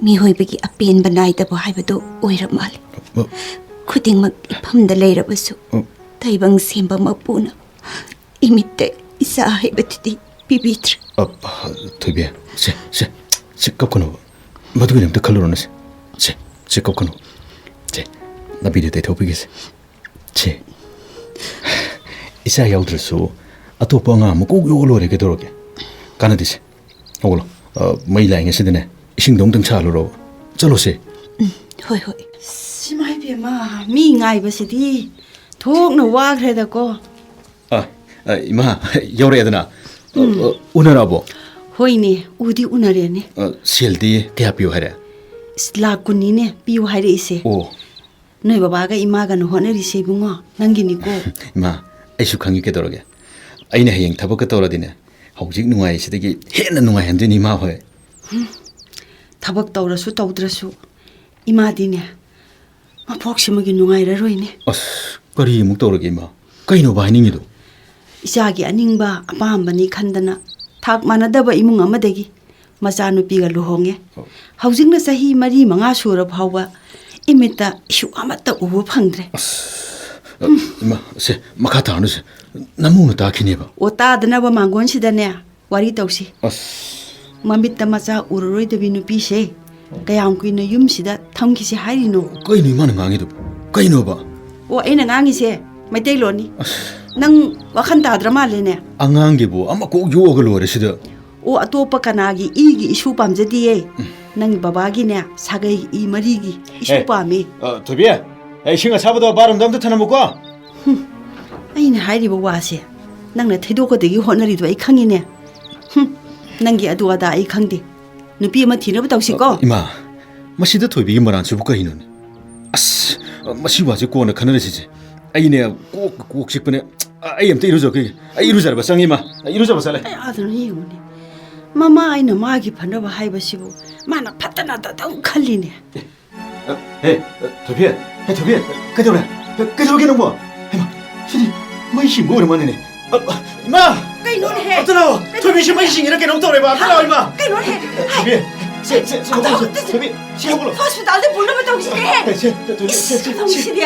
ꯃꯤꯑꯣꯏꯕꯒꯤ ꯑꯄꯦꯟꯕ ꯅꯥꯏꯗꯕ ꯍꯥꯏꯕꯗꯨ ꯑꯣꯏꯔ ꯃꯥꯜꯂꯦ ꯈꯨꯗꯤꯡꯃꯛ ꯏꯐꯝꯗ ꯂꯩꯔꯕꯁꯨ ꯇꯥꯏꯕꯪ ꯁꯦꯝꯕ ꯃꯄꯨꯅ ꯏꯃꯤꯠꯇ ꯏꯆꯥ ꯍꯥꯏꯕꯗꯨꯗꯤ ꯄꯤꯕꯤꯗ꯭ꯔꯦ ꯊꯣꯏꯕꯤ ꯁꯦ ꯀꯞꯀꯅꯨ ꯃꯗꯨꯒꯤꯗꯤ ꯑꯝꯇ ꯈꯜꯂꯨꯔꯅꯨ ꯁꯦ ꯀꯞꯀꯅꯨ ꯁꯦ ꯅꯥꯄꯤꯗ ꯇꯩꯊꯣꯛꯄꯤꯒꯦꯁꯦ ꯁꯦ ꯏꯆꯥ ꯌꯥꯎꯗ꯭ꯔꯁꯨ ꯑꯇꯣꯞꯄ ꯑꯉꯥꯡ ꯑꯃ ꯀꯣꯛ ꯌꯣꯛꯑ ꯂꯣꯏꯔꯦ ꯀꯩꯗꯧꯔꯒꯦ ꯀꯥꯟꯅꯗꯦꯁꯦ ꯍꯧꯒꯠꯂꯣ ꯃꯩ ꯂꯥꯛꯏꯉꯩꯁꯤꯗꯅꯦ ꯏꯁꯤꯡꯗꯣ ꯑꯃꯨꯛꯇꯪ ꯁꯥꯍꯜꯂꯨꯔꯣ ꯆꯠꯂꯣꯁꯦ ꯍꯣꯏ ꯍꯣꯏ ꯁꯤꯃꯥ ꯏꯕꯦꯝꯃ ꯃꯤ ꯉꯥꯏꯕꯁꯤꯗꯤ ꯊꯣꯛꯅ ꯋꯥꯈ꯭ꯔꯦꯗꯀꯣ ꯏꯃꯥ ꯌꯧꯔꯛꯑꯦꯗꯅ ꯎꯅꯔꯕꯣ ꯍꯣꯏꯅꯦ ꯎꯗꯤ ꯎꯅꯔꯦꯅꯦ ꯁꯦꯜꯗꯤ ꯀꯌꯥ ꯄꯤꯌꯨ ꯍꯥꯏꯔꯦ ꯂꯥꯛ ꯀꯨꯟꯅꯤꯅꯦ ꯄꯤꯌꯨ ꯍꯥꯏꯔꯛꯏꯁꯦ ꯑꯣ ꯅꯣꯏ ꯕꯕꯥꯒ ꯏꯃꯥꯒꯅ ꯍꯣꯠꯅꯔꯤꯁꯦ ꯏꯕꯨꯡꯉꯣ ꯅꯪꯒꯤꯅꯤꯀꯣ ꯏꯃꯥ ꯑꯩꯁꯨ ꯈꯪꯉꯤ ꯀꯩꯗꯧꯔꯒꯦ ꯑꯩꯅ ꯍꯌꯦꯡ ꯊꯕꯛꯀ ꯇꯧꯔꯗꯤꯅꯦ ꯍꯧꯖꯤꯛ ꯅꯨꯡꯉꯥꯏꯔꯤꯁꯤꯗꯒꯤ ꯍꯦꯟꯅ ꯅꯨꯡꯉꯥꯏꯍꯟꯗꯣꯏꯅꯤ ꯏꯃꯥ ꯍꯣꯏ ꯊꯕꯛ ꯇꯧꯔꯁꯨ ꯇꯧꯗ꯭ꯔꯁꯨ ꯏꯃꯥꯗꯤꯅꯦ ꯃꯄꯣꯛꯁꯤꯃꯒꯤ ꯅꯨꯡꯉꯥꯏꯔꯔꯣꯏꯅꯦ ꯑꯁ ꯀꯔꯤ ꯑꯃꯨꯛ ꯇꯧꯔꯒꯦ ꯏꯃꯥ ꯀꯩꯅꯣꯕ ꯍꯥꯏꯅꯤꯡꯉꯤꯗꯣ ꯏꯆꯥꯒꯤ ꯑꯅꯤꯡꯕ ꯑꯄꯥꯝꯕꯅꯤ ꯈꯟꯗꯅ ꯊꯥꯛ ꯃꯥꯟꯅꯗꯕ ꯏꯃꯨꯡ ꯑꯃꯗꯒꯤ ꯃꯆꯥꯅꯨꯄꯤꯒ ꯂꯨꯍꯣꯡꯉꯦ ꯍꯧꯖꯤꯛꯅ ꯆꯍꯤ 4-5 ꯁꯨꯔ ꯐꯥꯎꯕ ꯏꯃꯤꯠꯇ ꯏꯁꯨ ꯑꯃꯠꯇ ꯎꯕ ꯐꯪꯗ꯭ꯔꯦ ꯏꯃꯥ ꯁꯦ ꯃꯈꯥ ꯇꯥꯔꯅꯨꯁꯦ ꯅꯃꯨꯅ ꯇꯥꯈꯤꯅꯦꯕ ꯑꯣ ꯇꯥꯗꯅꯕ ꯃꯥꯡꯒꯣꯟꯁꯤꯗꯅꯦ ꯋꯥꯔꯤ ꯇꯧꯁꯤ ꯑꯁ ꯃꯃꯤꯠꯇ ꯃꯆꯥ ꯎꯔꯔꯣꯏꯗꯕꯤ ꯅꯨꯄꯤꯁꯦ ꯀꯌꯥꯝ ꯀꯨꯏꯅ ꯌꯨꯝꯁꯤꯗ ꯊꯝꯈꯤꯁꯤ ꯍꯥꯏꯔꯤꯅꯣ ꯀꯩꯅꯣ ꯏꯃꯥꯅ ꯉꯥꯡꯉꯤꯗꯨꯕꯨ ꯀꯩꯅꯣꯕ ꯑꯣ ꯑꯩꯅ ꯉꯥꯡꯉꯤꯁꯦ ꯃꯩꯇꯩꯂꯣꯟꯅꯤ ꯅꯪ ꯋꯥꯈꯜ ꯇꯥꯗ꯭ꯔ ꯃꯥꯜꯂꯦꯅꯦ ꯑꯉꯥꯡꯒꯤꯕꯨ ꯑꯃ ꯀꯣꯛ ꯌꯣꯛꯑꯒ ꯂꯣꯏꯔꯦ ꯁꯤꯗ ꯑꯣ ꯑꯇꯣꯞꯄ ꯀꯅꯥꯒꯤ ꯏꯒꯤ ꯏꯁꯨ ꯄꯥꯝꯖꯗꯤꯌꯦ ꯅꯪ ꯕꯕꯥꯒꯤꯅꯦ ꯁꯥꯒꯩ ꯏ 4ꯒꯤ ꯏꯁꯨ ꯄꯥꯝꯃꯤ ꯊꯣꯏꯕꯤ ꯏꯁꯤꯡ ꯑꯁꯥꯕꯗꯣ ꯕꯥꯔꯣꯝꯗ ꯑꯝꯇ ꯊꯅꯝꯃꯨꯀꯣ ꯑꯩꯅ ꯍꯥꯏꯔꯤꯕ ꯋꯥꯁꯦ ꯅꯪꯅ ꯊꯩꯗꯣꯛꯀꯗꯒꯤ ꯍꯣꯠꯅꯔꯤꯗꯣ ꯑꯩ ꯈꯪꯉꯤꯅꯦ ꯅꯪꯒꯤ ꯑꯗꯨ ꯑꯗꯥ ꯑꯩ ꯈꯪꯗꯦ ꯅꯨꯄꯤ ꯑꯃ ꯊꯤꯅꯕ ꯇꯧꯁꯤꯀꯣ ꯏꯃꯥ ꯃꯁꯤꯗ ꯊꯣꯏꯕꯤꯒꯤ ꯃꯔꯥꯟꯁꯤꯕꯨ ꯀꯔꯤꯅꯣꯅꯦ ꯑꯁ ꯃꯁꯤ ꯋꯥꯁꯦ ꯀꯣꯟꯅ ꯈꯟꯅꯔꯁꯤꯁꯦ ꯑꯩꯅꯦ ꯀꯣꯛ ꯆꯤꯛꯄꯅꯦ ꯑꯩ ꯑꯝꯇ ꯏꯔꯨꯖꯔꯛꯈꯤꯒꯦ ꯑꯩ ꯏꯔꯨꯖꯔꯕ ꯆꯪꯉꯤ ꯏꯃꯥ ꯏꯔꯨꯖꯕ ꯆꯠꯂꯦ ꯑꯗꯨꯅ ꯌꯦꯡꯉꯨꯅꯦ ꯃꯃꯥ ꯑꯩꯅ ꯃꯥꯒꯤ ꯐꯅꯕ ꯍꯥꯏꯕꯁꯤꯕꯨ ꯃꯥꯅ ꯐꯠꯇꯅꯗꯗꯧ ꯈꯜꯂꯤꯅꯦ ꯊꯣꯏꯕꯤ ꯊꯣꯏꯕꯤ ꯀꯩꯗꯧꯔꯒꯦ ꯅꯪꯕꯣ ꯍꯩꯃꯥ ꯁꯤꯗꯤ ꯃꯩ ꯁꯤꯡꯕ ꯑꯣꯏꯔ ꯃꯥꯜꯂꯦꯅꯦ ꯏꯃꯥ ꯀꯩꯅꯣꯅꯦꯍꯦ ꯑꯝꯇ ꯂꯥꯛꯑꯣ ꯊꯣꯏꯕꯤꯁꯤ ꯃꯩ ꯁꯤꯡꯉꯤꯔ ꯀꯩꯅꯣꯝ ꯇꯧꯔꯦꯕ ꯑꯝꯇ ꯂꯥꯛꯑꯣ ꯏꯃꯥ ꯀꯩꯅꯣꯅꯦꯍꯦ ꯊꯣꯏꯕꯤ ꯊꯣꯏꯕꯤ ꯁꯤ ꯍꯧꯒꯠꯂꯣ ꯍꯣꯁꯄꯤꯇꯥꯜꯗ ꯄꯨꯅꯕ ꯇꯧꯁꯤꯅꯦꯍꯦ ꯊꯕꯛꯁꯤꯗꯤ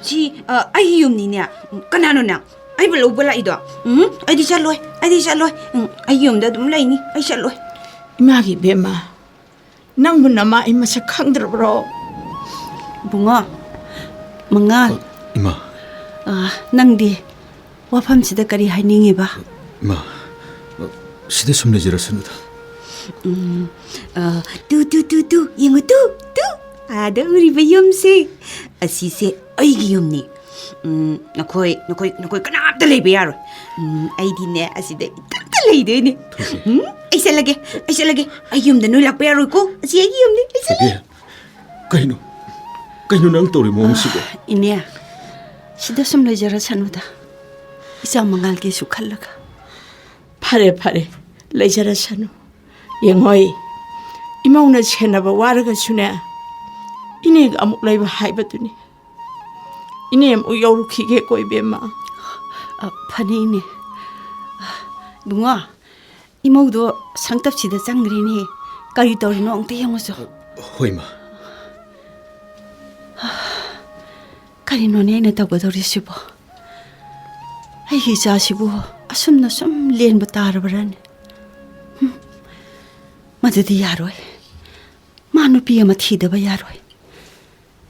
시 아이 юм니네 까나노나 아이 불로불라 이도 아이디 잘로이 아이 юм다 좀 라이니 아이 잘로이 이마기 베마 낭부 나마 이마사 캉드러브로 붕어 망알 이마 낭디 와팜시다 까리 하이닝이바 이마 시대 숨내지라서는다 뚜뚜뚜뚜 영어 뚜뚜 아다 우리 배염새 아시세 아이기 юм니 너코이 까납다 레이베 야로 아이디네 아시데 딱다 레이데네 아이살라게 아이 юм다 누이 락베 야로고 아시 아이기 юм니 아이살라게 그이노 낭 또리 몸시고 이니야 시다 숨 레저라 산우다 이사 망알게 수칼라가 파레 레자라 사누 영호이 이마우나 체나바 와르가 주네 이네가 아무 라이바 하이바두니 이네 뭐 여루키게 꼬이베마 파니네 붕어 이모도 상답시다 짱그리니 까리 떠리노 엉태 형어서 호이마 까리노네 내 덕버더리시보 아이 자시보 아숨나 좀 렌부 따르버라네 마드디 야로이 마누피 아마 티드바 야로이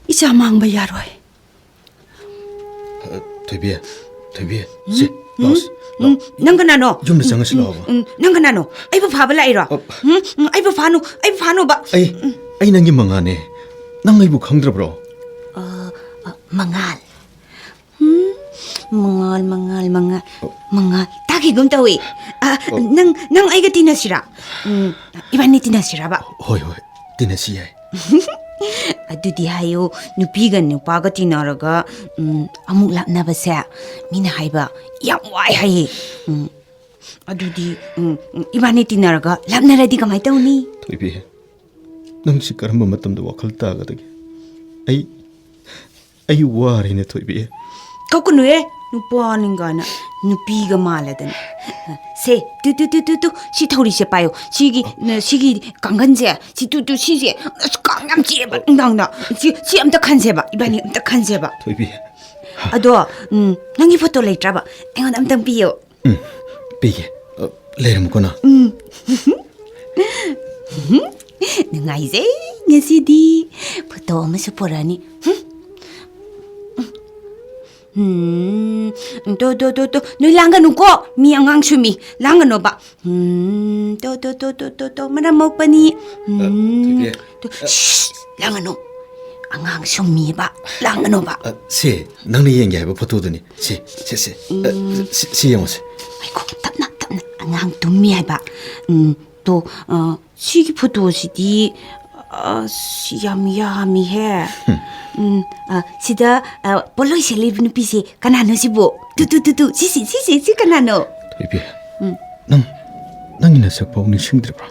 이자 망바 야로이 되비에 시 라오스 낭가나노 좀 늦장을 라와 낭가나노 아이부 파블라 이러 아이부 파노 바 아이 낭기 망하네 낭 아이부 강드러브로 망알 망알 딱이 금따위 낭 아이가 티나시라 이반니 티나시라 바 호이 디네시야 adudi hayo nupiga nupaga tinaraga amuk lapna basa mina haiba yam wai hai adudi ibani tinaraga lapna radi kamai tawni 되비 낭시 까람바 마tamda 와칼 따가다게 아이 와리네 되비 kakunue nupa ningana nupiga maladan se tu si thori se payo sigi kanganje si tu si kangamje ba ndangna si amta khanse ba ibani amta khanse ba 되비 ado nangi photo letra ba engon amtang piyo 비게 레르무거나 nangaize ngasidi photo amasu porani to noi langano ko mi angang sumi langano ba to maramok pani to langano angang sumi ba langano ba 시 낭리 얘기 해봐 포토더니 시 영어세 아이고 땀나 angang tummi hai ba to 시기 photo sidi yummy he sida poloi selib nupi se kanano sibo tu si kanano 되비 낭이나 색보니 싱드르브라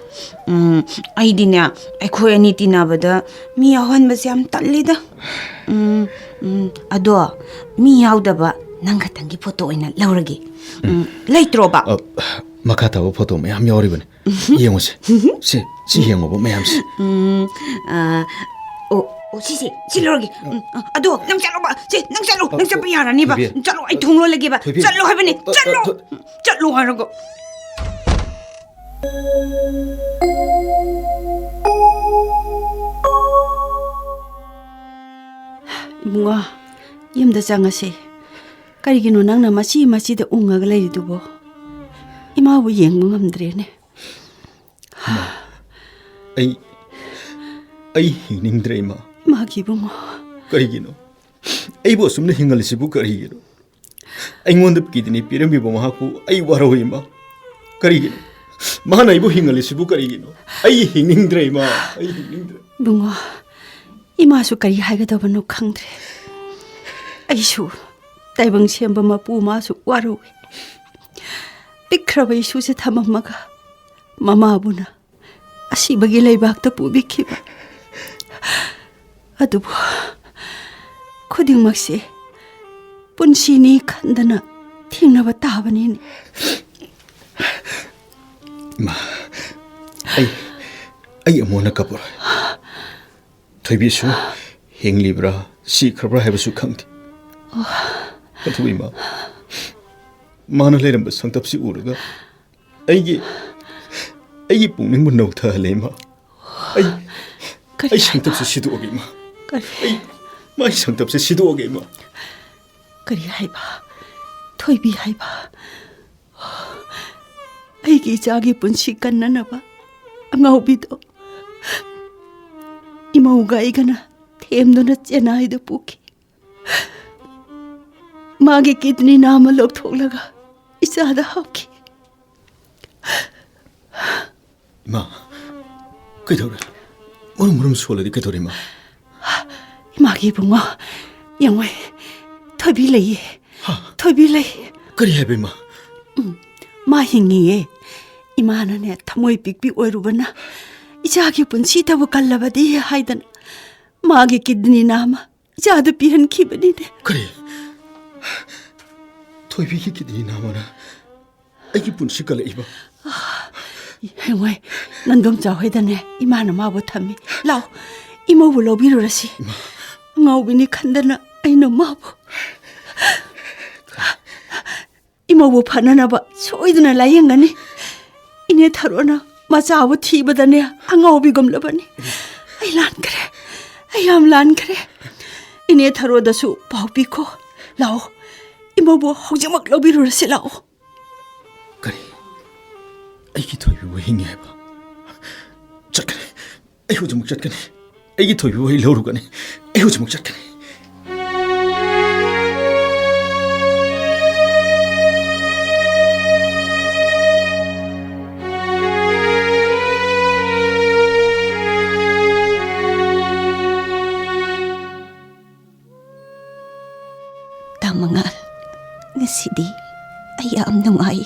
아이디냐 아이코 애니티나 바다 미 야환 바세 am talida ado mi yaudaba nang khatangi photo oina lauragi leitroba 마카타고 포토 매am 여리버네 이영어세 시 영어보 매am시 si lauragi ado nang chalo ba si nang chalo yarani ba chalo ai thonglo lagi ba chalo habani chalo harago 붕어 임다 장아세 까리기노 낭나 마시다 웅아가 레이두보 이마부 옌궁 함드레네 아이 닝드레이마 마기붕어 करीगिनो आई बो सुमने हिंगल सिबु करीगिनो आई ngoंद किदनी पिरमी बो महाकु आई वारोइमा करीगिनो माना इबो हिंगल सिबु करीगिनो आई हिंगिंद्रे मा आई हिंगिंद्रे 붕어 이마수 까리 하이가더버노 캉드레 아이수 따이벙 시엠바 마부 마수 와로이 삐크라바 이수세 타맘마가 마마아부나 아시바기 레이박다 부비키바 아두부 코딩막시 본시니 칸다나 팅나바 따바니니 마 आई अमोना कपुर थैबिसु हिंगलिब्रा 시크ꯕ꯭라 하이버수 ꯈꯪꯗꯦ ꯑꯗꯨꯒ ꯏꯃꯥ ꯃꯥꯅ ꯂꯩꯔꯝꯕ ꯁꯪꯇꯞꯁꯤ ꯎꯔꯒ ꯑꯩꯒꯤ ꯄꯨꯛꯅꯤꯡꯕꯨ ꯅꯧꯊꯍꯜꯂꯦ ꯏꯃꯥ ꯑꯩ ꯁꯪꯇꯞꯁꯤ ꯁꯤꯗꯣꯛꯑꯒꯦ ꯏꯃꯥ ꯃꯥꯒꯤ ꯁꯪꯇꯞꯁꯤ ꯁꯤꯗꯣꯛꯑꯒꯦ ꯏꯃꯥ ꯀꯔꯤ ꯍꯥꯏꯕ ꯊꯣꯏꯕꯤ ꯍꯥꯏꯕ ꯑꯩꯒꯤ ꯏꯆꯥꯒꯤ ꯄꯨꯟꯁꯤ ꯀꯟꯅꯅꯕ ꯑꯉꯥꯎꯕꯤꯗꯣ ꯏꯃꯧꯒ ꯑꯩꯒꯅ ꯊꯦꯝꯗꯨꯅ ꯆꯦꯟꯅꯥꯏꯗ ꯄꯨꯈꯤ ꯃꯥꯒꯤ ꯀꯤꯗꯅꯤ ꯅꯥꯝꯃ ꯂꯧꯊꯣꯛꯂꯒ ꯏꯆꯥꯗ ꯍꯥꯞꯈꯤ ꯏꯃꯥ ꯀꯩꯗꯧꯔꯦ ꯃꯔꯨꯝ ꯁꯣꯜꯂꯗꯤ ꯀꯩꯗꯧꯔꯦ ꯏꯃꯥ 이마기 붕어 영화에 토비레이 토비레이 그리 해봐 이마 마행이에 이마는 내 타모이 빅빅 오르버나 이자기 분시다부 갈라바디 하이던 마기 기드니 나마 이자도 비한 기분이네 그래 토이비기 기드니 나마나 아기 분시 갈래 이마 영화에 난동 자회다네 이마는 마부 탐이 라오 이모부 로비로라시 ngaubi khandana aina mabu imabu phanana ba soiduna layengani ine tharona machabu thibadane angaubi gomlabani ai lan kare ine tharoda su paupi ko lao imabu hojmak lobiru se lao kari ai ki thoi bi hinge ba chakane ai hojmak chakane ai ki thoi bi loru kane ai hojmak chakane Tamangal, ngasidi, ayam nungay.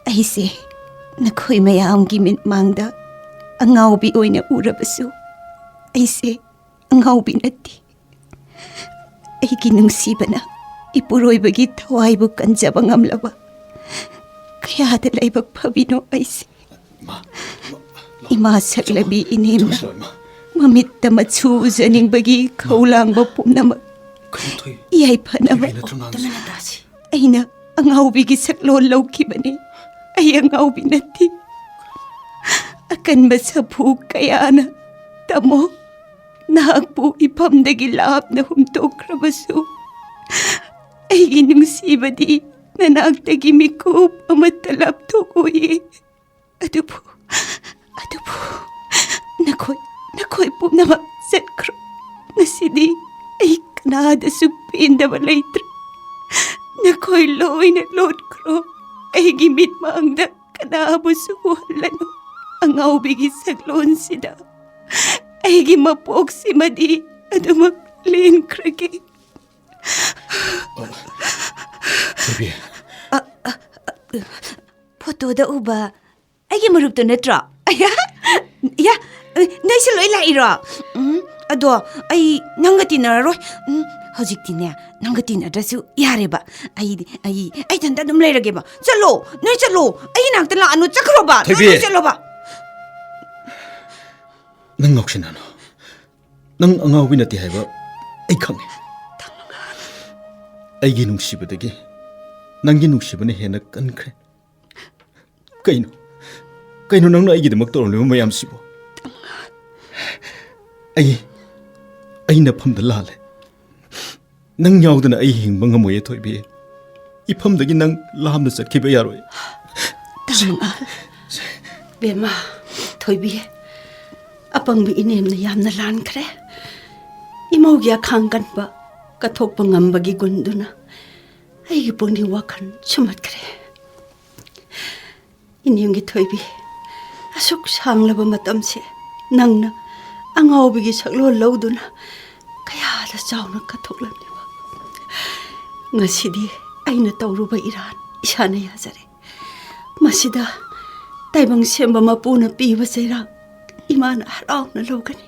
Ay se, nakoy mayam gimit mangda, angaubi oy na urabasu. Ay se, angaubi nati. Ay ginungsiba na, ipuroy bagi taway bukan jabang amlaba. Kaya dalay bagpabino ay se. Imasak labi inim na. Mamit na matsuzaning bagi kaulang ba po naman. Iyay pa naman. Ay na, ang aubi gisaklon law kibani. Ay ang aubi nati. Akan ba sa po kaya na. Tamo, naagpo ipam na gilap na humtok rabaso. Ay ginong siba di na naagtagimikop ang matalap to ko eh. Ado po. Nakoy po naman set kro. Nasidi ay kanada supin da malaytra. Nakoy loy na load kro. Ay gimit maangda kanabo suhalano. Ang aubigi saglon sida. Ay gimapok si madi. Ano maglin kragi. Baby. Photo da uba. Ay gimarup to netra. Ay ya. Nay saloy lairo. Ado ay nanga tinararoi. Hojiktiне nanga tinarasu yare ba. Ay tanda dum lairage ba. Chalo, nay chalo. Ay nakta la anu chakro ba. Nay chalo ba. Nang ngoksinano. Nang angawbi nati haiba ay khange. Ay gi nungsibadagi nanggi nungsibane hena kankre. Kaino nangna ay gidamak torolema mayam sibo. Ay napamda lale. Nang yaudana ay hingba ngamoy thoibi. Ipamdagi nang lahamna sakhiba yaroy. Tamangal. Bema, thoibi. Apangbi inem na yam na lan kre. Imawgya khangkan ba kathok pangambagi gunduna. Ay gipungni wakan sumat kre. Inyong thoibi. Asuk sanglaba matamse nangna angawbigi saklo lawduna kaya da chawna kathoklamniwa ngasidi aina tawruba iran isana yazare masida taibang semba mapuna piba seira imana harawna logani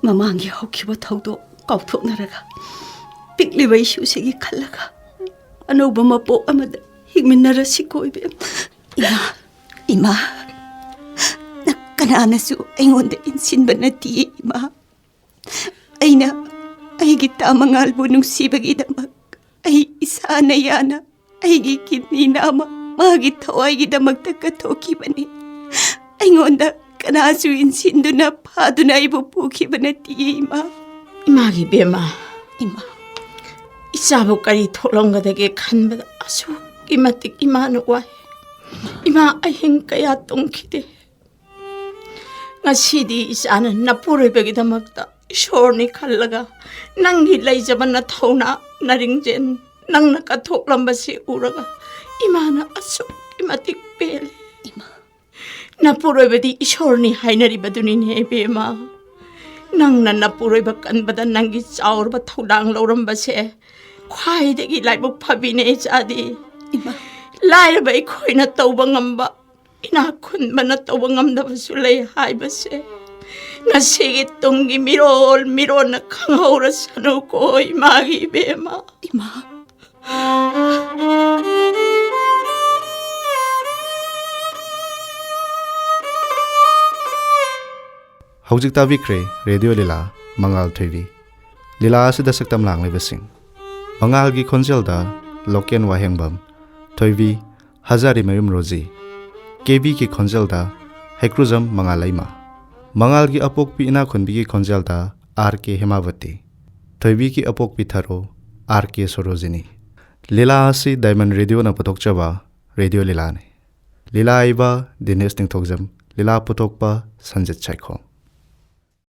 mamangi hokkiba thawdo kawthoknaraga pikliba isusegi khallaga anoba mapo amada higminnara sikoibe Ima, ꯀꯅꯥꯅꯁꯨ ꯑꯩꯉꯣꯟꯗ ꯏꯟꯁꯤꯟꯕ ꯅꯠꯇꯤꯌꯦ ꯏꯃꯥ ꯑꯩꯅ ꯑꯩꯒꯤ ꯇꯥꯃꯉꯥꯜꯕꯨ ꯅꯨꯡꯁꯤꯕꯒꯤꯗꯃꯛ ꯑꯩ ꯏꯁꯥꯅ ꯌꯥꯅ ꯑꯩꯒꯤ kidney ꯅꯥꯝꯃ ꯃꯥꯒꯤ ꯊꯋꯥꯏꯒꯤꯗꯃꯛꯇ ꯀꯠꯊꯣꯛꯈꯤꯕꯅꯤ ꯑꯩꯉꯣꯟꯗ ꯀꯅꯥꯁꯨ ꯏꯟꯁꯤꯟꯗꯨꯅ ꯐꯥꯗꯨꯅ ꯑꯩꯕꯨ ꯄꯨꯈꯤꯕ ꯅꯠꯇꯤꯌꯦ ꯏꯃꯥ 이마기 베마 이마 이사부 까리 톨렁가되게 간바다 아수기 마틱 이마는 와 이마 아행까야 똥키데 ngasi디 이사는 나 뿌리백이다 막다 쇼니 칼라가 낭기 라이자만 나 타오나 나링젠 낭나까 톡람바시 우라가 이마는 아수기 마틱 베레 이마 나 뿌리백이 쇼니 하이나리바두니 헤베마 낭나 나 뿌리백 간바다 낭기 짜오르바 타오랑 로람바세 ख्वाइदगी लाइबक फबिने जादी इमा लाइरब अखोइना तौबा ngamba ina khunबना तौबा ngमदबसु लै हाइबसे ngasiगी तुंगी मिरोल मिरोना खंगौर सनु को इमागी बेमा इमा Haujik tavikre radio lila mangal thwi lila asida saktam lang lebasing mangal gi khonjelda loken wahengbam thoivi hazari mayum roji kb ki khonjelda hekruzam mangalaima mangal gi apokpi ina khunbi gi khonjelda rk hemavati thoivi ki apokpi tharo rk sorojini lila asi diamond radio na potokchaba radio lila ne lila aiba dinesh tingthokjam lila potokpa sanjit chaikho